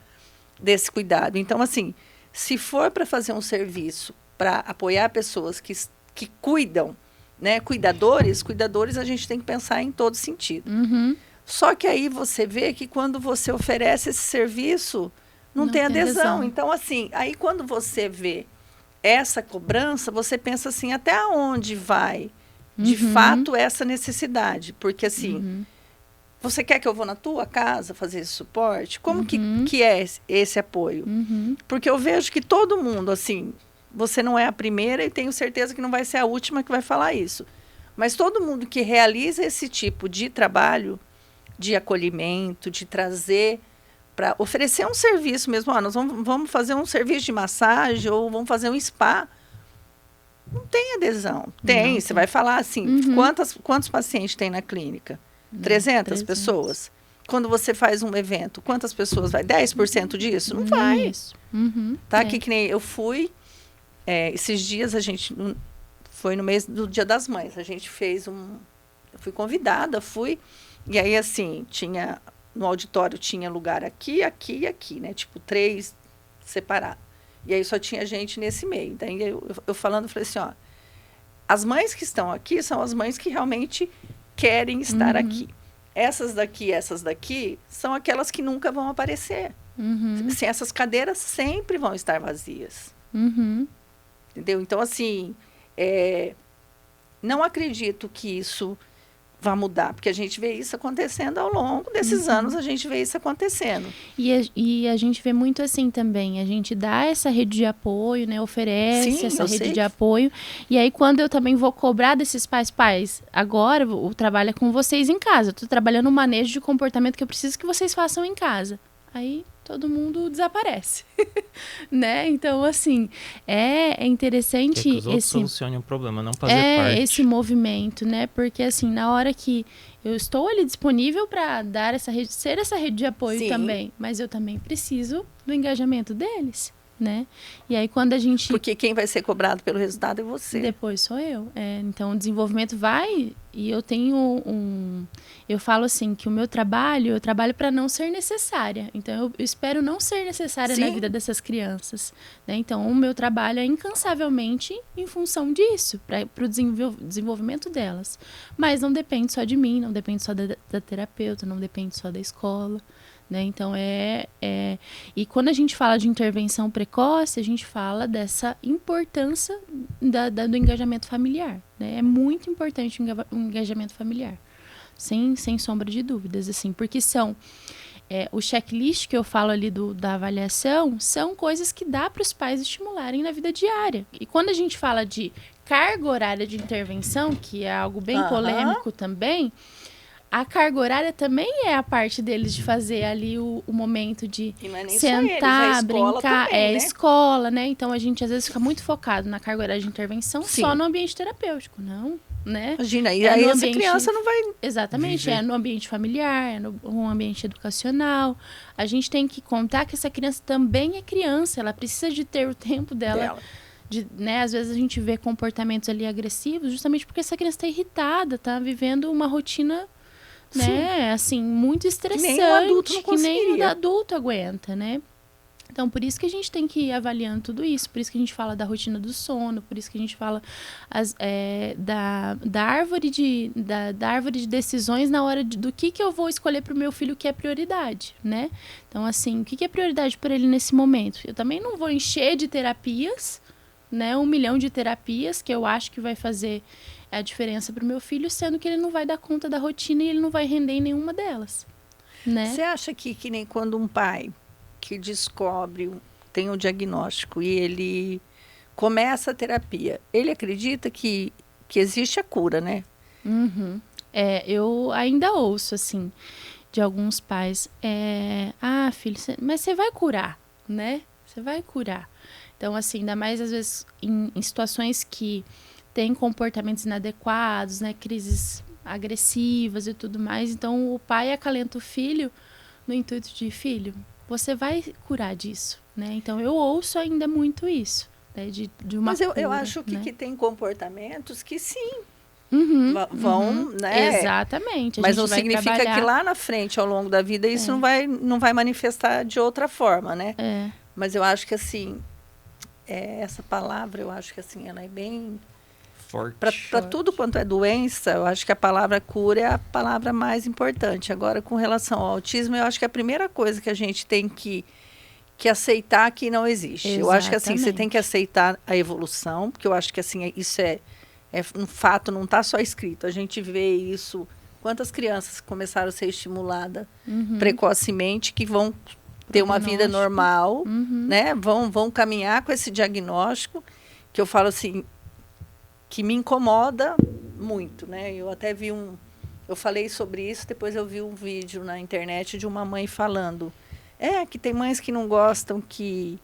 Speaker 2: desse cuidado. Então, assim, se for para fazer um serviço para apoiar pessoas que cuidam, né, cuidadores a gente tem que pensar em todo sentido. Só que aí você vê que quando você oferece esse serviço, não tem adesão. Então, assim, aí quando você vê essa cobrança, você pensa assim, até onde vai, de fato, essa necessidade? Porque, assim, você quer que eu vou na tua casa fazer esse suporte? Como que é esse apoio? Porque eu vejo que todo mundo, assim, você não é a primeira e tenho certeza que não vai ser a última que vai falar isso. Mas todo mundo que realiza esse tipo de trabalho, de acolhimento, de trazer, para oferecer um serviço mesmo, nós vamos fazer um serviço de massagem ou vamos fazer um spa, não tem adesão. Tem, você vai falar assim, quantos pacientes tem na clínica? 300 pessoas? Quando você faz um evento, quantas pessoas vai? 10% disso? Não vai.
Speaker 3: Isso.
Speaker 2: Tá? Que nem eu fui, esses dias foi no mês do Dia das Mães, a gente fez eu fui convidada, e aí assim, no auditório tinha lugar aqui, aqui e aqui, né? Tipo, 3 separados. E aí só tinha gente nesse meio. Daí eu falando, falei assim, as mães que estão aqui são as mães que realmente querem estar aqui. Essas daqui são aquelas que nunca vão aparecer. Assim, essas cadeiras sempre vão estar vazias. Entendeu? Então, assim, não acredito que isso vá mudar, porque a gente vê isso acontecendo ao longo desses anos, a gente vê isso acontecendo.
Speaker 3: E a gente vê muito assim também, a gente dá essa rede de apoio, né, oferece essa rede de apoio, e aí quando eu também vou cobrar desses pais, agora o trabalho é com vocês em casa, eu tô trabalhando um manejo de comportamento que eu preciso que vocês façam em casa. Aí todo mundo desaparece, né? Então, assim, é interessante
Speaker 1: que os outros solucionem o problema, não fazer parte.
Speaker 3: Esse movimento, né? Porque, assim, na hora que eu estou ali disponível para dar ser essa rede de apoio também, mas eu também preciso do engajamento deles, né? E aí, quando a gente...
Speaker 2: Porque quem vai ser cobrado pelo resultado é você.
Speaker 3: Depois sou eu. Então, o desenvolvimento vai... E eu tenho eu falo assim, que eu trabalho para não ser necessária. Então, eu espero não ser necessária na vida dessas crianças, né? Então, o meu trabalho é incansavelmente em função disso, para o desenvolvimento delas. Mas não depende só de mim, não depende só da terapeuta, não depende só da escola, né? Então, E quando a gente fala de intervenção precoce, a gente fala dessa importância do engajamento familiar, né? É muito importante o engajamento familiar, sem sombra de dúvidas, assim, porque são... o checklist que eu falo ali da avaliação são coisas que dá para os pais estimularem na vida diária. E quando a gente fala de carga horária de intervenção, que é algo bem polêmico também... A carga horária também é a parte deles de fazer ali o momento de sentar, brincar.
Speaker 2: Também, né?
Speaker 3: Escola, né? Então, a gente às vezes fica muito focado na carga horária de intervenção só no ambiente terapêutico, não, né?
Speaker 2: Imagina, e aí essa criança não vai...
Speaker 3: Exatamente, viver. No ambiente familiar, no ambiente educacional. A gente tem que contar que essa criança também é criança, ela precisa de ter o tempo dela. Né? Às vezes a gente vê comportamentos ali agressivos justamente porque essa criança está irritada, está vivendo uma rotina... né? Assim, muito estressante, que nem o adulto aguenta, né? Então, por isso que a gente tem que ir avaliando tudo isso, por isso que a gente fala da rotina do sono, por isso que a gente fala da árvore de decisões na hora do que eu vou escolher para o meu filho, que é prioridade, né? Então, assim, o que é prioridade para ele nesse momento? Eu também não vou encher de terapias, né? 1 milhão de terapias que eu acho que vai fazer a diferença para o meu filho, sendo que ele não vai dar conta da rotina e ele não vai render em nenhuma delas, né?
Speaker 2: Você acha que nem quando um pai que descobre, tem um diagnóstico e ele começa a terapia, ele acredita que existe a cura, né?
Speaker 3: Eu ainda ouço, assim, de alguns pais, filho, mas você vai curar, né? Você vai curar. Então, assim, ainda mais às vezes em situações que tem comportamentos inadequados, né, crises agressivas e tudo mais. Então, o pai acalenta o filho no intuito de, filho, você vai curar disso, né? Então, eu ouço ainda muito isso, né, de uma cura.
Speaker 2: Mas eu acho que tem comportamentos que sim, vão,
Speaker 3: né? Exatamente.
Speaker 2: Mas não significa que lá na frente, ao longo da vida, isso não vai manifestar de outra forma, né? Mas eu acho que, assim, essa palavra, eu acho que, assim, ela é bem... Para tudo quanto é doença, eu acho que a palavra cura é a palavra mais importante. Agora, com relação ao autismo, eu acho que a primeira coisa que a gente tem que aceitar que não existe. Exatamente. Eu acho que assim, você tem que aceitar a evolução, porque eu acho que assim, isso é um fato, não está só escrito. A gente vê isso, quantas crianças começaram a ser estimuladas precocemente, que vão ter uma vida normal, né? Vão caminhar com esse diagnóstico. que eu falo assim, que me incomoda muito, né? Eu até vi eu falei sobre isso, depois eu vi um vídeo na internet de uma mãe falando, que tem mães que não gostam que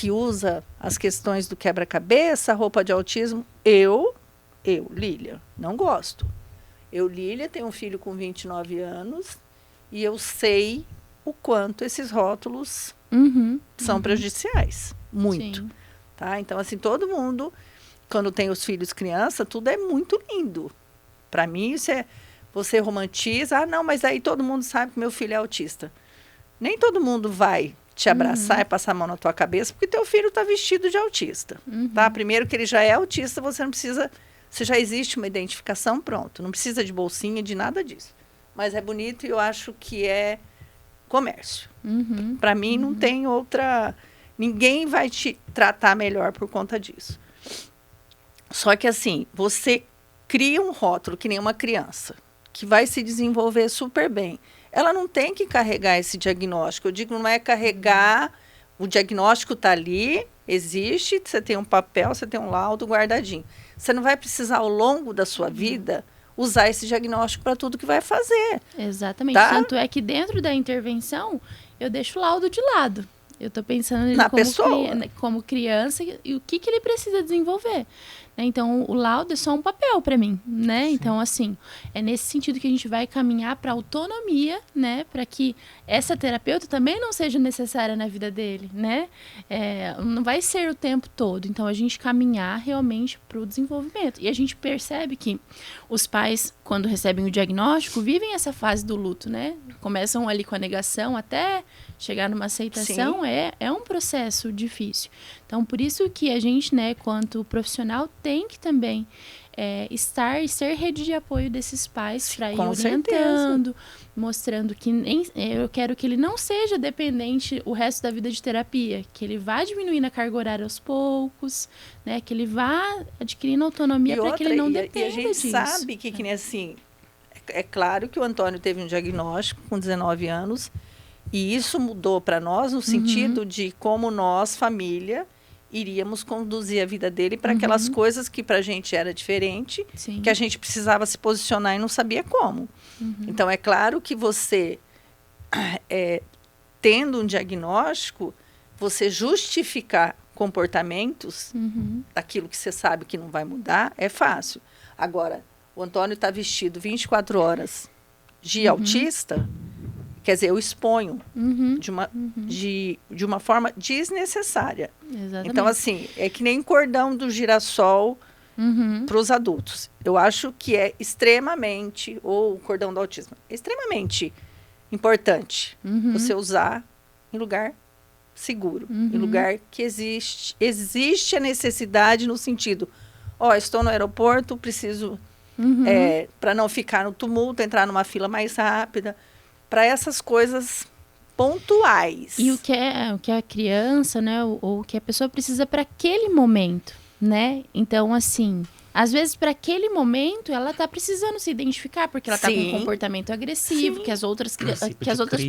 Speaker 2: usa as questões do quebra-cabeça, roupa de autismo. Eu, Lília, não gosto. Eu, Lília, tenho um filho com 29 anos e eu sei o quanto esses rótulos são prejudiciais. Muito.
Speaker 3: Sim.
Speaker 2: Tá? Então, assim, todo mundo, quando tem os filhos criança, tudo é muito lindo. Para mim, isso é... Você romantiza. Não, mas aí todo mundo sabe que meu filho é autista. Nem todo mundo vai te abraçar e passar a mão na tua cabeça porque teu filho está vestido de autista. Tá? Primeiro que ele já é autista, você não precisa... Você já existe uma identificação, pronto. Não precisa de bolsinha, de nada disso. Mas é bonito e eu acho que é comércio. Para mim, não tem outra... Ninguém vai te tratar melhor por conta disso. Só que, assim, você cria um rótulo que nem uma criança, que vai se desenvolver super bem. Ela não tem que carregar esse diagnóstico. Eu digo, não é carregar... O diagnóstico está ali, existe, você tem um papel, você tem um laudo guardadinho. Você não vai precisar, ao longo da sua vida, usar esse diagnóstico para tudo que vai fazer.
Speaker 3: Exatamente.
Speaker 2: Tá?
Speaker 3: Tanto é que dentro da intervenção, eu deixo o laudo de lado. Eu estou pensando nele
Speaker 2: Na pessoa.
Speaker 3: Como criança e o que ele precisa desenvolver. Então, o laudo é só um papel para mim, né? Sim. Então, assim, é nesse sentido que a gente vai caminhar para autonomia, né? Para que essa terapeuta também não seja necessária na vida dele, né? Não vai ser o tempo todo. Então, a gente caminhar realmente para o desenvolvimento. E a gente percebe que os pais, quando recebem o diagnóstico, vivem essa fase do luto, né? Começam ali com a negação até chegar numa aceitação. É um processo difícil. Então, por isso que a gente, né, quanto profissional, tem que também estar e ser rede de apoio desses pais para ir orientando, certeza. Mostrando que eu quero que ele não seja dependente o resto da vida de terapia, que ele vá diminuindo a carga horária aos poucos, né, que ele vá adquirindo autonomia para que ele não dependa disso.
Speaker 2: E a gente sabe que nem assim, é claro que o Antônio teve um diagnóstico com 19 anos e isso mudou para nós no sentido de como nós, família, iríamos conduzir a vida dele para aquelas coisas que para a gente era diferente, Sim. que a gente precisava se posicionar e não sabia como. Então, é claro que você, tendo um diagnóstico, você justificar comportamentos daquilo que você sabe que não vai mudar, é fácil. Agora, o Antônio está vestido 24 horas de autista, quer dizer, eu exponho de uma forma desnecessária.
Speaker 3: Exatamente.
Speaker 2: Então, assim, é que nem cordão do girassol para os adultos. Eu acho que é extremamente, ou o cordão do autismo, é extremamente importante você usar em lugar seguro, em lugar que existe a necessidade no sentido, estou no aeroporto, preciso, para não ficar no tumulto, entrar numa fila mais rápida, para essas coisas pontuais.
Speaker 3: E o que a criança, né, ou o que a pessoa precisa para aquele momento, né? Então, assim, às vezes para aquele momento ela tá precisando se identificar porque ela tá com um comportamento agressivo, que as outras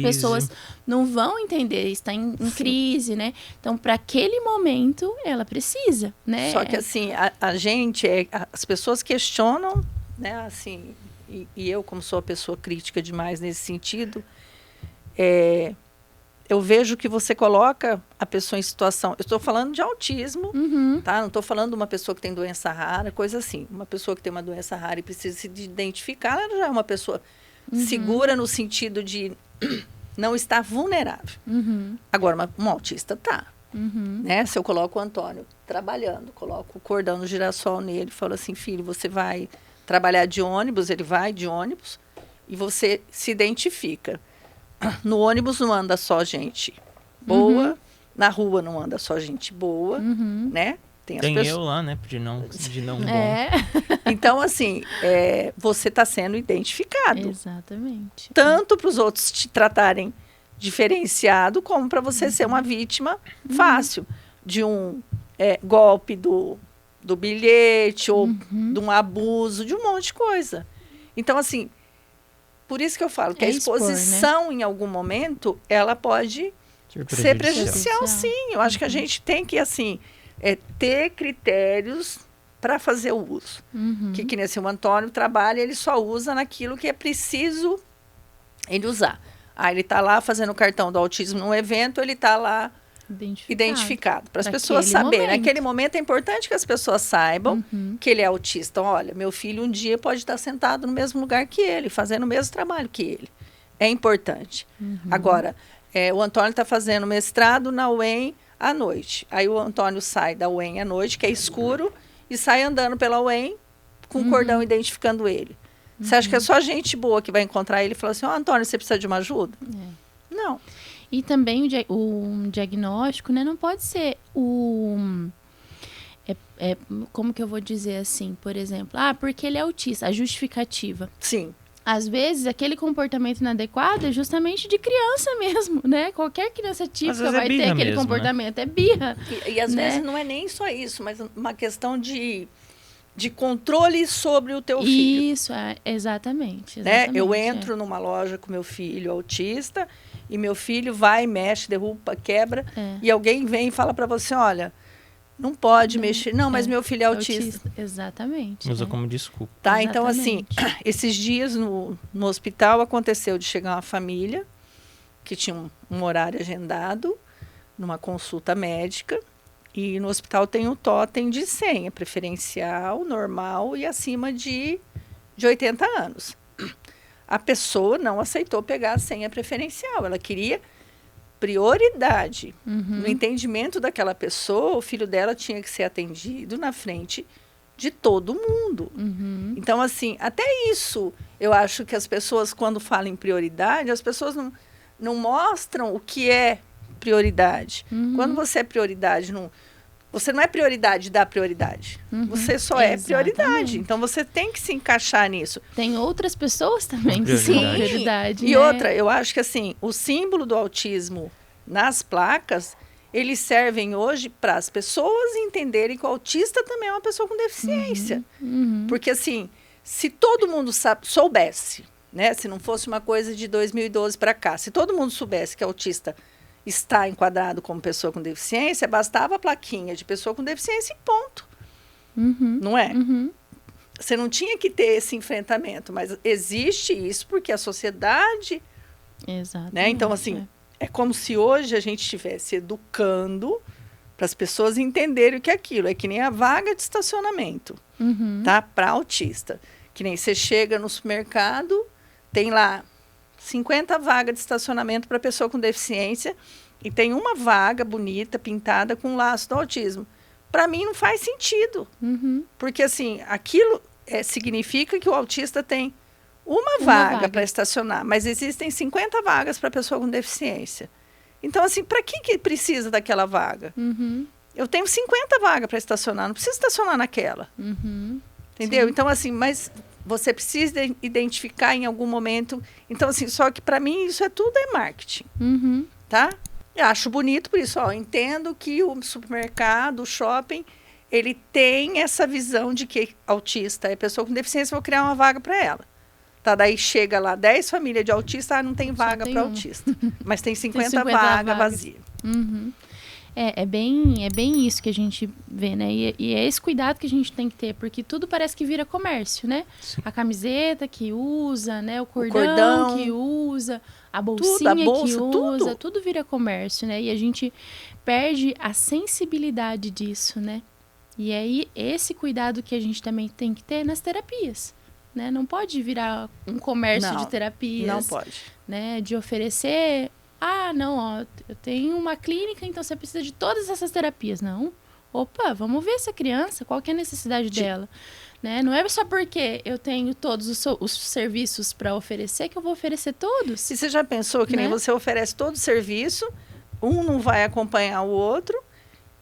Speaker 3: pessoas não vão entender, está em crise, né? Então, para aquele momento ela precisa, né?
Speaker 2: Só que assim, a gente, as pessoas questionam, né, assim, e eu, como sou a pessoa crítica demais nesse sentido, eu vejo que você coloca a pessoa em situação... Eu estou falando de autismo, tá? Não estou falando de uma pessoa que tem doença rara, coisa assim. Uma pessoa que tem uma doença rara e precisa se identificar, ela já é uma pessoa segura no sentido de não estar vulnerável. Agora, um autista tá. Né? Se eu coloco o Antônio trabalhando, coloco o cordão no girassol nele, falo assim, filho, você vai trabalhar de ônibus, ele vai de ônibus, e você se identifica. No ônibus não anda só gente boa, na rua não anda só gente boa, né?
Speaker 1: Tem eu lá, né? De não bom.
Speaker 2: Então, assim, você está sendo identificado.
Speaker 3: Exatamente.
Speaker 2: Tanto para os outros te tratarem diferenciado, como para você ser uma vítima fácil de um golpe do bilhete, ou de um abuso, de um monte de coisa. Então, assim, por isso que eu falo que a exposição, né? Em algum momento, ela pode ser prejudicial, sim. Eu acho que a gente tem que, assim, é ter critérios para fazer o uso. Que nem assim, o Antônio trabalha, ele só usa naquilo que é preciso ele usar. Ele está lá fazendo o cartão do autismo num evento, ele está lá identificado. Para as pessoas saberem. Naquele momento é importante que as pessoas saibam que ele é autista. Olha, meu filho um dia pode estar sentado no mesmo lugar que ele, fazendo o mesmo trabalho que ele. É importante. Agora, o Antônio está fazendo mestrado na UEM à noite. Aí o Antônio sai da UEM à noite, que é escuro, e sai andando pela UEM com um cordão identificando ele. Você acha que é só gente boa que vai encontrar ele e falar assim, Antônio, você precisa de uma ajuda? Não.
Speaker 3: E também o diagnóstico, né, não pode ser como que eu vou dizer assim, por exemplo, porque ele é autista, a justificativa.
Speaker 2: Sim.
Speaker 3: Às vezes, aquele comportamento inadequado é justamente de criança mesmo, né? Qualquer criança típica vai ter aquele comportamento, é birra.
Speaker 2: E às vezes não é nem só isso, mas uma questão de controle sobre o teu filho.
Speaker 3: Isso, exatamente.
Speaker 2: Eu entro numa loja com meu filho autista e meu filho vai, mexe, derruba, quebra e alguém vem e fala para você, olha, não pode mexer. Não, mas meu filho é autista.
Speaker 3: Exatamente.
Speaker 1: Usa como desculpa.
Speaker 2: Tá, então assim, esses dias no hospital aconteceu de chegar uma família que tinha um horário agendado numa consulta médica. E no hospital tem o totem de senha, preferencial, normal e acima de 80 anos. A pessoa não aceitou pegar a senha preferencial, ela queria prioridade. No entendimento daquela pessoa, o filho dela tinha que ser atendido na frente de todo mundo. Então, assim, até isso, eu acho que as pessoas, quando falam em prioridade, as pessoas não mostram o que é prioridade. Quando você é prioridade, você não é prioridade da prioridade. Você só é prioridade. Então, você tem que se encaixar nisso.
Speaker 3: Tem outras pessoas também que são prioridade.
Speaker 2: E outra, eu acho que assim, o símbolo do autismo nas placas, eles servem hoje para as pessoas entenderem que o autista também é uma pessoa com deficiência. Porque assim, se todo mundo soubesse, né, se não fosse uma coisa de 2012 para cá, se todo mundo soubesse que autista está enquadrado como pessoa com deficiência, bastava a plaquinha de pessoa com deficiência e ponto. Não é? Você não tinha que ter esse enfrentamento, mas existe isso porque a sociedade...
Speaker 3: Exato.
Speaker 2: Né? Então, assim, é como se hoje a gente estivesse educando para as pessoas entenderem o que é aquilo. É que nem a vaga de estacionamento, tá? Para autista. Que nem você chega no supermercado, tem lá 50 vagas de estacionamento para pessoa com deficiência e tem uma vaga bonita, pintada com um laço do autismo. Para mim não faz sentido. Porque assim, aquilo significa que o autista tem uma vaga para estacionar, mas existem 50 vagas para pessoa com deficiência. Então assim, para que precisa daquela vaga? Eu tenho 50 vagas para estacionar, não preciso estacionar naquela. Entendeu? Sim. Então assim, mas... Você precisa identificar em algum momento. Então, assim, só que para mim isso tudo é marketing. Tá? Eu acho bonito por isso. Entendo que o supermercado, o shopping, ele tem essa visão de que autista é pessoa com deficiência, vou criar uma vaga para ela. Tá? Daí chega lá 10 famílias de autista, não tem vaga para autista. Mas tem 50 vagas vazias.
Speaker 3: É bem isso que a gente vê, né? E é esse cuidado que a gente tem que ter, porque tudo parece que vira comércio, né? Sim. A camiseta que usa, né? O cordão que usa, a bolsinha tudo, a bolsa, que usa, tudo vira comércio, né? E a gente perde a sensibilidade disso, né? E aí, esse cuidado que a gente também tem que ter nas terapias, né? Não pode virar um comércio de terapias.
Speaker 2: Não pode.
Speaker 3: Né? De oferecer... eu tenho uma clínica, então você precisa de todas essas terapias. Não. Opa, vamos ver essa criança, qual que é a necessidade dela. Né? Não é só porque eu tenho todos os serviços para oferecer que eu vou oferecer todos.
Speaker 2: E você já pensou que nem você oferece todo o serviço, um não vai acompanhar o outro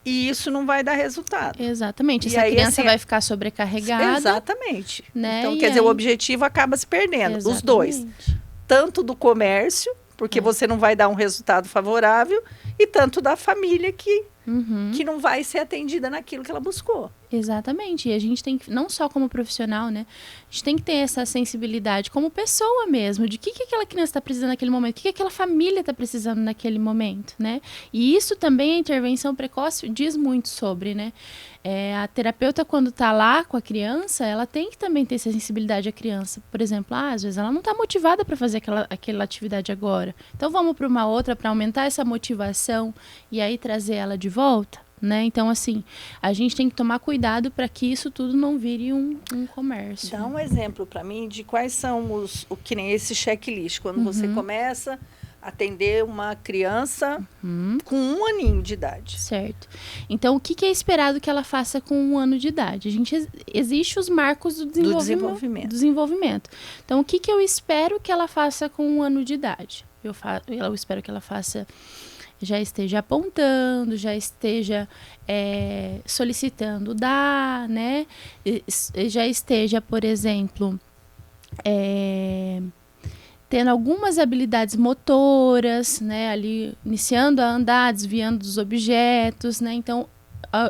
Speaker 2: e isso não vai dar resultado.
Speaker 3: Exatamente. Essa criança vai ficar sobrecarregada.
Speaker 2: Exatamente.
Speaker 3: Né?
Speaker 2: Então, quer dizer, o objetivo acaba se perdendo. Exatamente. Os dois. Tanto do comércio... Porque você não vai dar um resultado favorável, e tanto da família que
Speaker 3: Uhum.
Speaker 2: não vai ser atendida naquilo que ela buscou.
Speaker 3: Exatamente. E a gente tem que, não só como profissional, né? A gente tem que ter essa sensibilidade como pessoa mesmo, de que aquela criança está precisando naquele momento, o que aquela família está precisando naquele momento, né? E isso também, a intervenção precoce diz muito sobre, né? A terapeuta, quando está lá com a criança, ela tem que também ter essa sensibilidade à criança. Por exemplo, às vezes ela não está motivada para fazer aquela atividade agora. Então vamos para uma outra para aumentar essa motivação e aí trazer ela de volta, né? Então, assim, a gente tem que tomar cuidado para que isso tudo não vire um comércio.
Speaker 2: Dá um exemplo para mim de quais são o que nem esse checklist, quando você começa a atender uma criança com 1 aninho de idade.
Speaker 3: Certo. Então, o que é esperado que ela faça com 1 ano de idade? Existe os marcos do desenvolvimento. Então, o que eu espero que ela faça com 1 ano de idade? Eu espero que ela faça, já esteja apontando, já esteja solicitando dar, né? Já esteja, por exemplo, tendo algumas habilidades motoras, né? Ali iniciando a andar, desviando dos objetos, né? Então,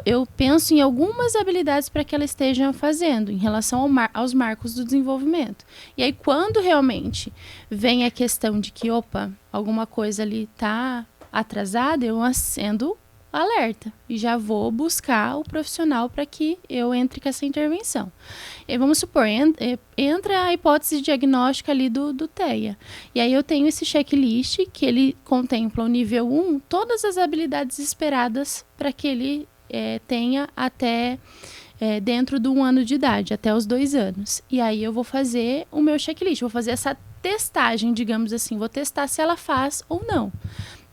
Speaker 3: eu penso em algumas habilidades para que ela esteja fazendo em relação aos marcos do desenvolvimento. E aí, quando realmente vem a questão de que, alguma coisa ali está atrasada, eu acendo alerta e já vou buscar o profissional para que eu entre com essa intervenção. E vamos supor, entra a hipótese diagnóstica ali do TEA. E aí eu tenho esse checklist que ele contempla o nível 1, todas as habilidades esperadas para que ele tenha até dentro de 1 ano de idade, até os 2 anos. E aí eu vou fazer o meu checklist, vou fazer essa testagem, digamos assim, vou testar se ela faz ou não.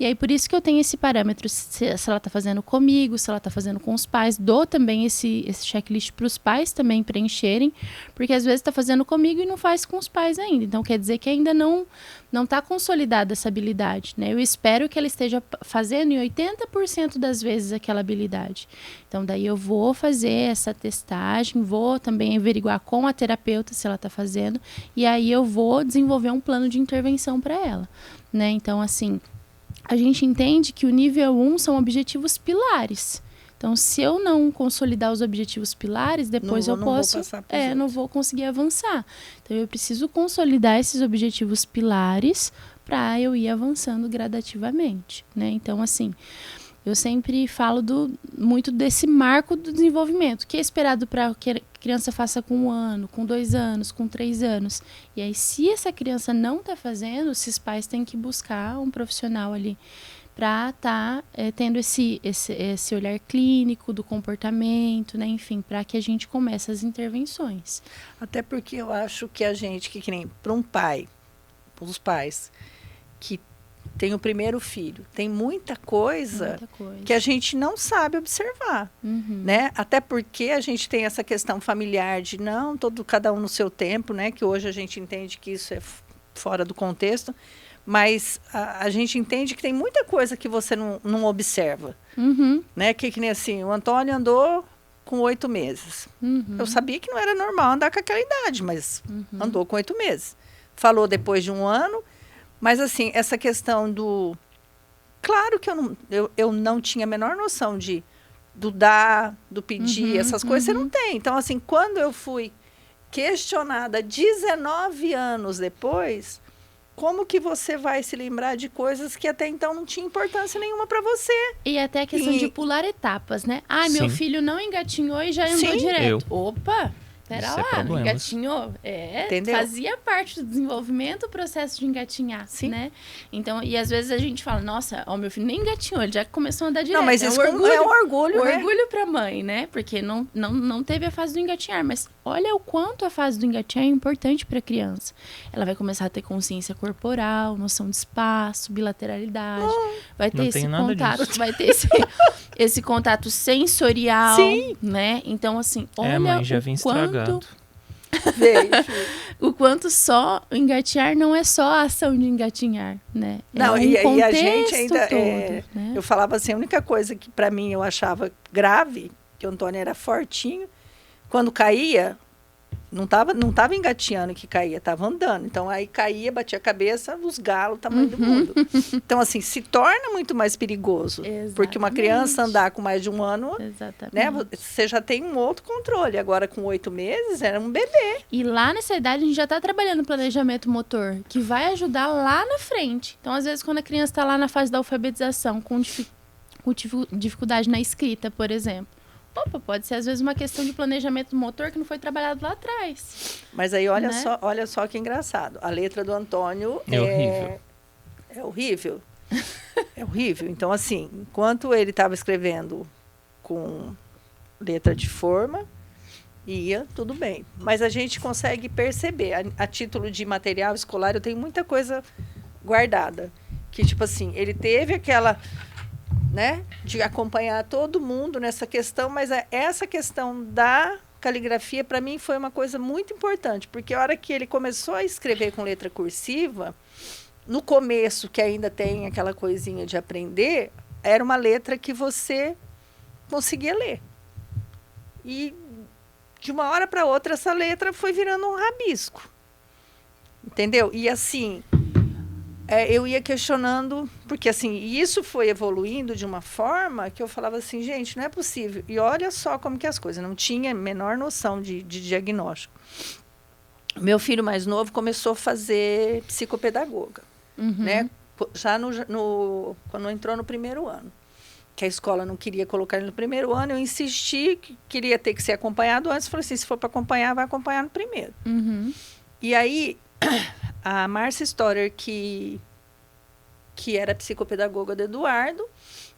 Speaker 3: E aí, por isso que eu tenho esse parâmetro, se ela está fazendo comigo, se ela está fazendo com os pais. Dou também esse checklist para os pais também preencherem, porque às vezes está fazendo comigo e não faz com os pais ainda. Então, quer dizer que ainda não está consolidada essa habilidade, né? Eu espero que ela esteja fazendo em 80% das vezes aquela habilidade. Então, daí eu vou fazer essa testagem, vou também averiguar com a terapeuta se ela está fazendo, e aí eu vou desenvolver um plano de intervenção para ela, né? Então, assim, a gente entende que o nível 1 são objetivos pilares. Então, se eu não consolidar os objetivos pilares, depois não vou conseguir avançar. Então, eu preciso consolidar esses objetivos pilares para eu ir avançando gradativamente, né? Então, assim, eu sempre falo muito desse marco do desenvolvimento, que é esperado para que a criança faça com 1 ano, com 2 anos, com 3 anos. E aí, se essa criança não está fazendo, esses pais têm que buscar um profissional ali para estar tendo esse olhar clínico do comportamento, né? Enfim, para que a gente comece as intervenções.
Speaker 2: Até porque eu acho que a gente, que nem para um pai, para os pais que tem o primeiro filho, tem muita coisa que a gente não sabe observar, né? Até porque a gente tem essa questão familiar de cada um no seu tempo, né? Que hoje a gente entende que isso é fora do contexto, mas a gente entende que tem muita coisa que você não observa, né? Que nem assim, o Antônio andou com 8 meses. Eu sabia que não era normal andar com aquela idade, mas andou com 8 meses. Falou depois de 1 ano. Mas, assim, essa questão do... Claro que eu não tinha a menor noção do dar, do pedir, essas coisas você não tem. Então, assim, quando eu fui questionada 19 anos depois, como que você vai se lembrar de coisas que até então não tinha importância nenhuma para você?
Speaker 3: E até a questão de pular etapas, né? Meu filho não engatinhou e já andou direto. Opa! Pera lá, engatinhou. Fazia parte do desenvolvimento o processo de engatinhar, né? Então, e às vezes a gente fala, nossa, meu filho nem engatinhou, ele já começou a andar direto.
Speaker 2: Não, mas isso é um orgulho, né?
Speaker 3: Orgulho pra mãe, né? Porque não teve a fase do engatinhar, mas olha o quanto a fase do engatinhar é importante para a criança. Ela vai começar a ter consciência corporal, noção de espaço, bilateralidade, vai ter esse contato, vai ter esse contato sensorial, né? Então, assim, olha
Speaker 1: mãe, já vim estragado.
Speaker 3: O quanto só engatinhar não é só a ação de engatinhar, né?
Speaker 2: Não, e a gente ainda...
Speaker 3: né?
Speaker 2: Eu falava assim, a única coisa que para mim eu achava grave, que o Antônio era fortinho, quando caía, não tava engateando que caía, tava andando. Então, aí caía, batia a cabeça, os galos, tamanho do mundo. Então, assim, se torna muito mais perigoso.
Speaker 3: Exatamente.
Speaker 2: Porque uma criança andar com mais de 1 ano,
Speaker 3: Exatamente.
Speaker 2: né, você já tem um outro controle. Agora, com 8 meses, era um bebê.
Speaker 3: E lá nessa idade, a gente já está trabalhando planejamento motor, que vai ajudar lá na frente. Então, às vezes, quando a criança está lá na fase da alfabetização, com dificuldade na escrita, por exemplo. Opa, pode ser, às vezes, uma questão de planejamento motor que não foi trabalhado lá atrás.
Speaker 2: Mas aí,
Speaker 3: Né?
Speaker 2: olha só que engraçado. A letra do Antônio
Speaker 1: É horrível.
Speaker 2: É horrível. É horrível. Então, assim, enquanto ele estava escrevendo com letra de forma, ia tudo bem. Mas a gente consegue perceber. A título de material escolar, eu tenho muita coisa guardada. Que, tipo assim, ele teve aquela... né, de acompanhar todo mundo nessa questão, mas essa questão da caligrafia, para mim, foi uma coisa muito importante, porque a hora que ele começou a escrever com letra cursiva, no começo, que ainda tem aquela coisinha de aprender, era uma letra que você conseguia ler. E, de uma hora para outra, essa letra foi virando um rabisco. Entendeu? E, assim... eu ia questionando, porque assim, isso foi evoluindo de uma forma que eu falava assim, gente, não é possível. E olha só como que as coisas, não tinha a menor noção de diagnóstico. Meu filho mais novo começou a fazer psicopedagoga, né? Já quando entrou no 1º ano. Que a escola não queria colocar ele no 1º ano, eu insisti que queria ter que ser acompanhado antes. Falei assim, se for para acompanhar, vai acompanhar no 1º. E aí... a Márcia Storer, que era psicopedagoga do Eduardo,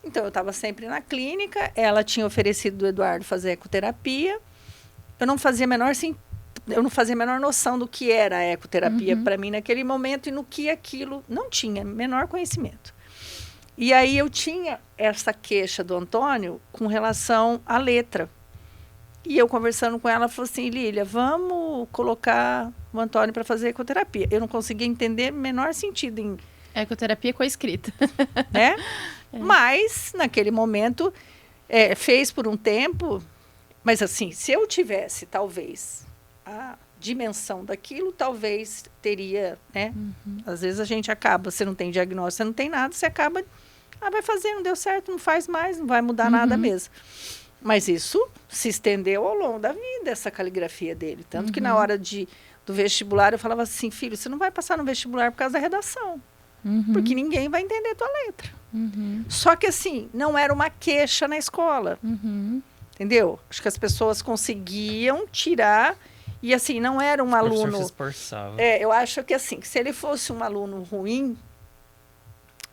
Speaker 2: então eu estava sempre na clínica, ela tinha oferecido do Eduardo fazer ecoterapia, eu não fazia a menor noção do que era a ecoterapia para mim naquele momento e no que aquilo, não tinha menor conhecimento. E aí eu tinha essa queixa do Antônio com relação à letra. E eu conversando com ela, falou assim, Lília, vamos colocar o Antônio para fazer ecoterapia. Eu não conseguia entender o menor sentido em...
Speaker 3: Ecoterapia com a escrita.
Speaker 2: Né? Mas, naquele momento, fez por um tempo. Mas, assim, se eu tivesse, talvez, a dimensão daquilo, talvez teria, né? Às vezes a gente acaba, você não tem diagnóstico, você não tem nada, você acaba... vai fazer, não deu certo, não faz mais, não vai mudar nada mesmo. Mas isso se estendeu ao longo da vida, essa caligrafia dele. Tanto que na hora do vestibular, eu falava assim, filho, você não vai passar no vestibular por causa da redação. Porque ninguém vai entender a tua letra. Só que, assim, não era uma queixa na escola. Entendeu? Acho que as pessoas conseguiam tirar... E, assim, não era um aluno... O professor se
Speaker 1: esforçava.
Speaker 2: Eu acho que, assim, que se ele fosse um aluno ruim,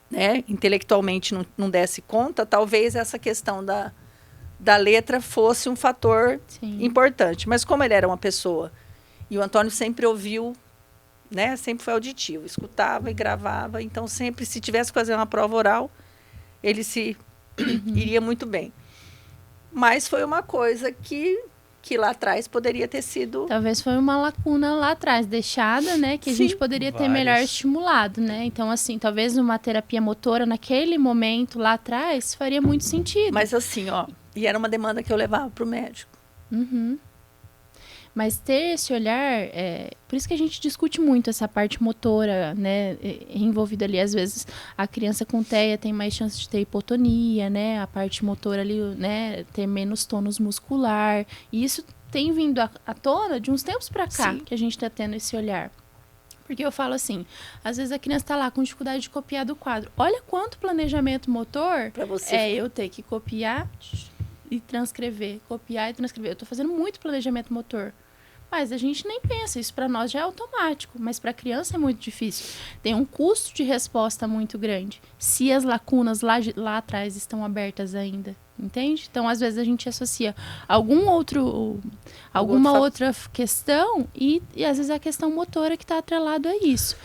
Speaker 2: né, intelectualmente não desse conta, talvez essa questão da letra fosse um fator importante. Mas como ele era uma pessoa, e o Antônio sempre ouviu, né, sempre foi auditivo, escutava e gravava, então sempre, se tivesse que fazer uma prova oral, ele iria muito bem. Mas foi uma coisa que lá atrás poderia ter sido...
Speaker 3: Talvez foi uma lacuna lá atrás, deixada, né? Que a gente poderia ter melhor estimulado, né? Então, assim, talvez uma terapia motora naquele momento lá atrás faria muito sentido.
Speaker 2: Mas assim, e era uma demanda que eu levava para o médico.
Speaker 3: Mas ter esse olhar, por isso que a gente discute muito essa parte motora, né, envolvida ali. Às vezes a criança com TEA tem mais chance de ter hipotonia, né, a parte motora ali, né, ter menos tônus muscular. E isso tem vindo à tona de uns tempos para cá, que a gente está tendo esse olhar. Porque eu falo assim, às vezes a criança está lá com dificuldade de copiar do quadro. Olha quanto planejamento motor
Speaker 2: pra você
Speaker 3: eu ter que copiar e transcrever, copiar e transcrever. Eu estou fazendo muito planejamento motor. Mas a gente nem pensa, isso para nós já é automático, mas para a criança é muito difícil. Tem um custo de resposta muito grande, se as lacunas lá atrás estão abertas ainda, entende? Então, às vezes, a gente associa alguma outra questão e às vezes, a questão motora que está atrelado a isso.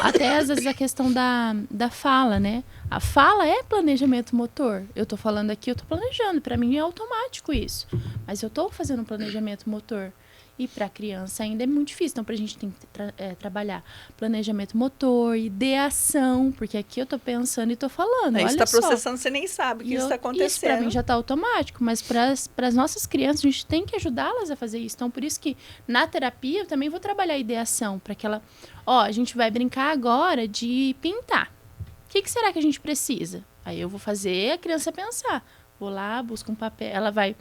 Speaker 3: Até, às vezes, a questão da fala, né? A fala é planejamento motor. Eu estou falando aqui, eu estou planejando. Para mim, é automático isso. Mas eu estou fazendo um planejamento motor. E para a criança ainda é muito difícil. Então, para a gente tem que trabalhar planejamento motor, ideação, porque aqui eu tô pensando e tô falando.
Speaker 2: Aí
Speaker 3: olha
Speaker 2: você está
Speaker 3: só.
Speaker 2: processando, você nem sabe que isso está
Speaker 3: Isso
Speaker 2: acontecendo.
Speaker 3: para mim já está automático, mas para as nossas crianças, a gente tem que ajudá-las a fazer isso. Então, por isso que na terapia eu também vou trabalhar a ideação, para que ela... a gente vai brincar agora de pintar. O que será que a gente precisa? Aí eu vou fazer a criança pensar. Vou lá, busco um papel, ela vai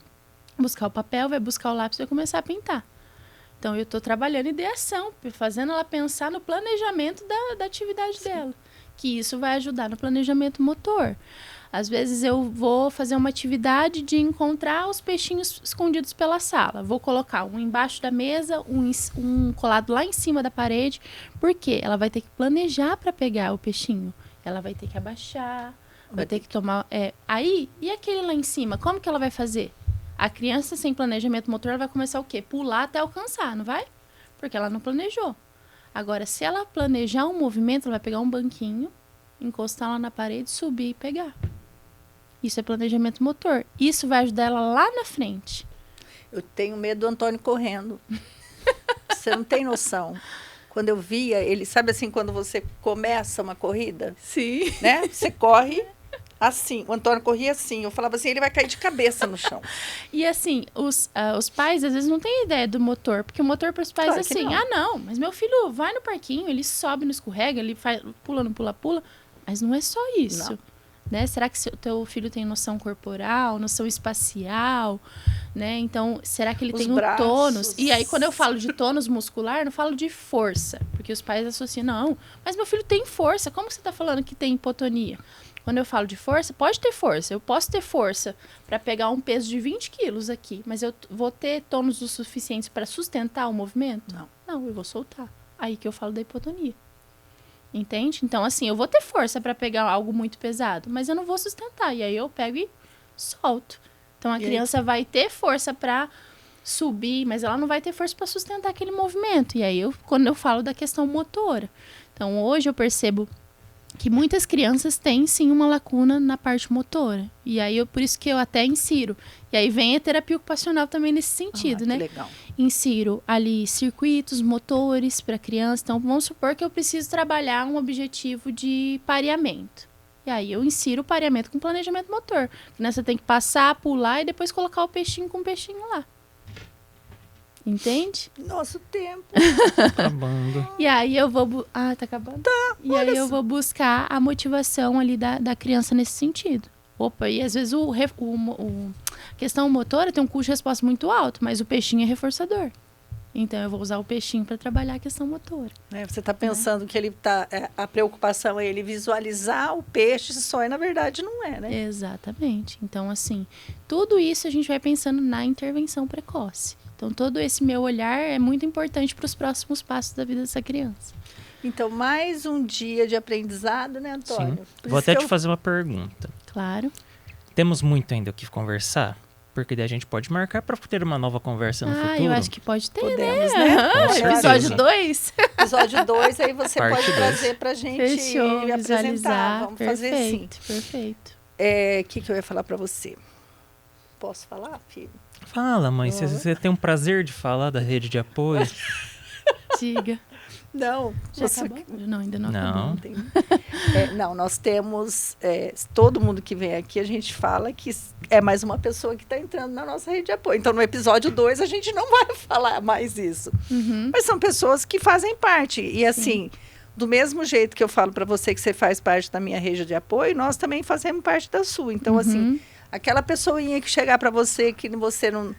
Speaker 3: buscar o papel, vai buscar o lápis e vai começar a pintar. Então, eu estou trabalhando ideação, fazendo ela pensar no planejamento da atividade dela. Que isso vai ajudar no planejamento motor. Às vezes, eu vou fazer uma atividade de encontrar os peixinhos escondidos pela sala. Vou colocar um embaixo da mesa, um colado lá em cima da parede. Por quê? Ela vai ter que planejar para pegar o peixinho. Ela vai ter que abaixar, vai ter que tomar... Aí, e aquele lá em cima? Como que ela vai fazer? A criança sem planejamento motor, ela vai começar o quê? Pular até alcançar, não vai? Porque ela não planejou. Agora, se ela planejar um movimento, ela vai pegar um banquinho, encostar lá na parede, subir e pegar. Isso é planejamento motor. Isso vai ajudar ela lá na frente.
Speaker 2: Eu tenho medo do Antônio correndo. Você não tem noção. Quando eu via ele, sabe assim, quando você começa uma corrida?
Speaker 3: Sim.
Speaker 2: Né? Você corre... Assim, o Antônio corria assim, eu falava assim, ele vai cair de cabeça no chão.
Speaker 3: E assim, os pais às vezes não têm ideia do motor, porque o motor para os pais é assim, não, mas meu filho vai no parquinho, ele sobe, não escorrega, ele pula, não pula, mas não é só isso. Né? Será que o teu filho tem noção corporal, noção espacial, né? Então, será que ele tem um tônus? E aí, quando eu falo de tônus muscular, eu não falo de força, porque os pais associam, não, mas meu filho tem força, como que você está falando que tem hipotonia? Quando eu falo de força, pode ter força. Eu posso ter força para pegar um peso de 20 quilos aqui, mas eu vou ter tônus o suficiente para sustentar o movimento? Não, eu vou soltar. Aí que eu falo da hipotonia. Entende? Então, assim, eu vou ter força para pegar algo muito pesado, mas eu não vou sustentar. E aí eu pego e solto. Então, a criança vai ter força para subir, mas ela não vai ter força para sustentar aquele movimento. E aí, quando eu falo da questão motora. Então, hoje eu percebo que muitas crianças têm, sim, uma lacuna na parte motora. E aí, por isso que eu até insiro. E aí vem a terapia ocupacional também nesse sentido, né?
Speaker 2: Legal.
Speaker 3: Insiro ali circuitos, motores para criança. Então, vamos supor que eu preciso trabalhar um objetivo de pareamento. E aí, eu insiro o pareamento com planejamento motor. A criança tem que passar, pular e depois colocar o peixinho com o peixinho lá. Entende?
Speaker 2: Nosso tempo.
Speaker 1: Tá acabando.
Speaker 3: E aí eu vou... tá acabando?
Speaker 2: Tá.
Speaker 3: E aí eu vou buscar a motivação ali da criança nesse sentido. Opa, e às vezes a questão motora tem um custo de resposta muito alto, mas o peixinho é reforçador. Então eu vou usar o peixinho para trabalhar a questão motora.
Speaker 2: Você está pensando que ele tá... a preocupação é ele visualizar o peixe só, e na verdade não é, né?
Speaker 3: Exatamente. Então, assim, tudo isso a gente vai pensando na intervenção precoce. Então, todo esse meu olhar é muito importante para os próximos passos da vida dessa criança.
Speaker 2: Então, mais um dia de aprendizado, né, Antônio?
Speaker 1: Sim. Vou até te fazer uma pergunta.
Speaker 3: Claro.
Speaker 1: Temos muito ainda o que conversar? Porque daí a gente pode marcar para ter uma nova conversa no futuro.
Speaker 3: Eu acho que pode ter,
Speaker 2: podemos,
Speaker 3: né? Episódio 2.
Speaker 2: Episódio 2, aí você
Speaker 1: Parte
Speaker 2: pode
Speaker 1: 2.
Speaker 2: trazer para a gente apresentar. Vamos fazer assim.
Speaker 3: Perfeito.
Speaker 2: O que eu ia falar para você? Posso falar, filho?
Speaker 1: Fala, mãe. Você tem um prazer de falar da rede de apoio?
Speaker 3: Diga.
Speaker 2: Não.
Speaker 3: Já acabou? Não, ainda não acabou.
Speaker 2: Não, nós temos... todo mundo que vem aqui, a gente fala que é mais uma pessoa que está entrando na nossa rede de apoio. Então, no episódio 2, a gente não vai falar mais isso.
Speaker 3: Uhum.
Speaker 2: Mas são pessoas que fazem parte. E, assim, do mesmo jeito que eu falo para você que você faz parte da minha rede de apoio, nós também fazemos parte da sua. Então, assim, aquela pessoinha que chegar para você que você não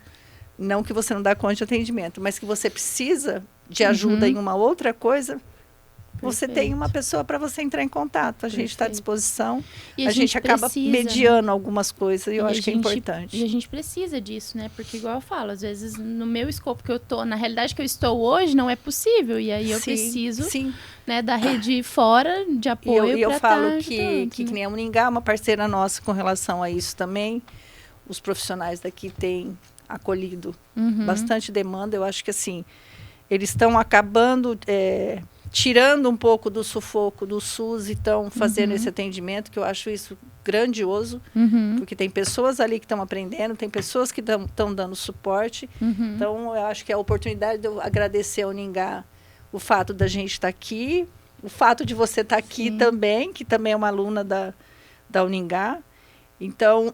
Speaker 2: que você não dá conta de atendimento, mas que você precisa de ajuda em uma outra coisa, você tem uma pessoa para você entrar em contato. A gente está à disposição. E a gente acaba mediando algumas coisas e eu acho que é importante.
Speaker 3: E a gente precisa disso, né? Porque, igual eu falo, às vezes no meu escopo que eu tô, na realidade que eu estou hoje, não é possível. E aí eu preciso né, da rede fora de apoio.
Speaker 2: E eu falo que nem a Uningá é uma parceira nossa com relação a isso também. Os profissionais daqui têm acolhido bastante demanda. Eu acho que, assim, eles estão acabando... tirando um pouco do sufoco do SUS e estão fazendo esse atendimento, que eu acho isso grandioso,
Speaker 3: Uhum.
Speaker 2: porque tem pessoas ali que estão aprendendo, tem pessoas que estão dando suporte.
Speaker 3: Uhum.
Speaker 2: Então, eu acho que é a oportunidade de eu agradecer ao Uningá o fato da gente estar aqui, o fato de você estar aqui
Speaker 3: Sim.
Speaker 2: também, que também é uma aluna da Uningá. Então,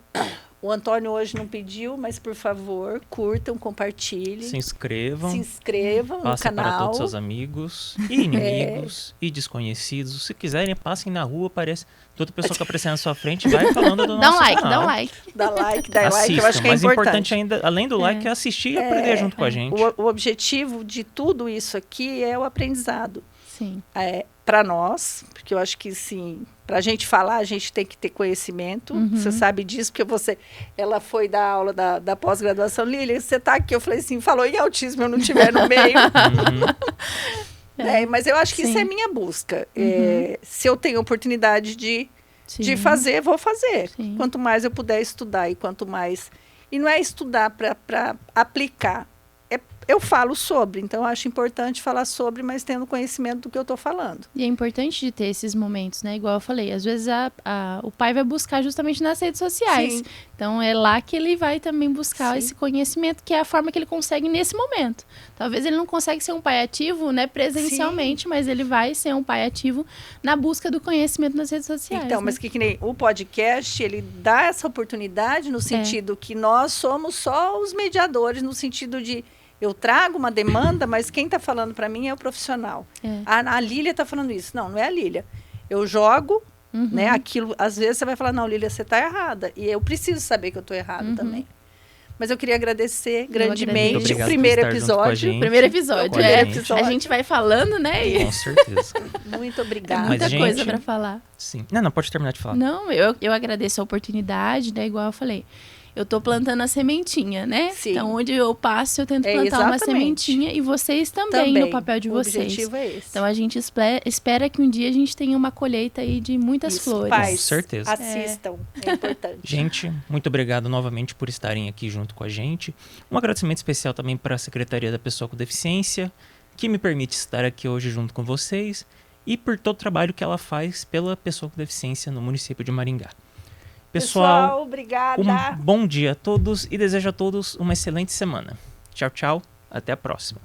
Speaker 2: o Antônio hoje não pediu, mas, por favor, curtam, compartilhem,
Speaker 1: Se inscrevam.
Speaker 2: se inscrevam no
Speaker 1: Passem para
Speaker 2: canal.
Speaker 1: todos seus amigos e inimigos e desconhecidos. Se quiserem, passem na rua, aparece. Toda pessoa que aparecer na sua frente vai falando do
Speaker 3: Dá um
Speaker 1: nosso
Speaker 3: like,
Speaker 1: canal.
Speaker 3: dá um like.
Speaker 2: Dá like, eu
Speaker 1: Assistam,
Speaker 2: acho que é
Speaker 1: mas
Speaker 2: importante.
Speaker 1: ainda, além do like, é assistir e aprender junto com a gente.
Speaker 2: O objetivo de tudo isso aqui é o aprendizado.
Speaker 3: Sim.
Speaker 2: Para nós, porque eu acho que sim, para a gente falar, a gente tem que ter conhecimento.
Speaker 3: Uhum.
Speaker 2: Você sabe disso, porque ela foi dar aula da pós-graduação. Lília, você está aqui? Eu falei assim, falou em autismo, eu não estiver no meio. Mas eu acho que
Speaker 3: Sim.
Speaker 2: isso é minha busca.
Speaker 3: Uhum.
Speaker 2: Se eu tenho oportunidade de
Speaker 3: Sim.
Speaker 2: fazer, vou fazer.
Speaker 3: Sim.
Speaker 2: Quanto mais eu puder estudar e quanto mais... E não é estudar para aplicar. Eu falo sobre, então eu acho importante falar sobre, mas tendo conhecimento do que eu estou falando.
Speaker 3: E é importante de ter esses momentos, né? Igual eu falei, às vezes o pai vai buscar justamente nas redes sociais.
Speaker 2: Sim.
Speaker 3: Então é lá que ele vai também buscar
Speaker 2: Sim.
Speaker 3: esse conhecimento, que é a forma que ele consegue nesse momento. Talvez ele não consiga ser um pai ativo, né, presencialmente, mas ele vai ser um pai ativo na busca do conhecimento nas redes sociais.
Speaker 2: Então,
Speaker 3: né?
Speaker 2: mas que nem o podcast, ele dá essa oportunidade no sentido que nós somos só os mediadores, no sentido de eu trago uma demanda, mas quem está falando para mim é o profissional.
Speaker 3: É.
Speaker 2: A Lília está falando isso. Não, não é a Lília. Eu jogo,
Speaker 3: Uhum.
Speaker 2: né? Aquilo, às vezes você vai falar, não, Lília, você está errada. E eu preciso saber que eu estou errado também. Mas eu queria agradecer grandemente
Speaker 1: Muito obrigado
Speaker 2: o primeiro
Speaker 1: por estar junto com a
Speaker 2: episódio.
Speaker 1: gente.
Speaker 3: Primeiro episódio,
Speaker 1: Com a
Speaker 3: é.
Speaker 1: gente.
Speaker 3: A gente vai falando, né? E
Speaker 1: Com certeza.
Speaker 2: Muito
Speaker 3: é
Speaker 2: obrigada.
Speaker 1: Mas,
Speaker 3: muita coisa
Speaker 1: gente,
Speaker 3: para falar.
Speaker 1: Sim. Não, pode terminar de falar.
Speaker 3: Não, eu agradeço a oportunidade, né? Igual eu falei. Eu tô plantando a sementinha, né?
Speaker 2: Sim.
Speaker 3: Então, onde eu passo, eu tento plantar uma
Speaker 2: exatamente.
Speaker 3: sementinha e vocês também, no papel de
Speaker 2: o
Speaker 3: vocês.
Speaker 2: objetivo é esse.
Speaker 3: Então, a gente espera que um dia a gente tenha uma colheita aí de muitas
Speaker 2: Isso,
Speaker 3: flores.
Speaker 2: pais,
Speaker 1: Com certeza.
Speaker 2: assistam, é importante.
Speaker 1: Gente, muito obrigado novamente por estarem aqui junto com a gente. Um agradecimento especial também para a Secretaria da Pessoa com Deficiência, que me permite estar aqui hoje junto com vocês, e por todo o trabalho que ela faz pela pessoa com deficiência no município de Maringá. Pessoal,
Speaker 2: obrigada.
Speaker 1: um bom dia a todos e desejo a todos uma excelente semana. Tchau, tchau. Até a próxima.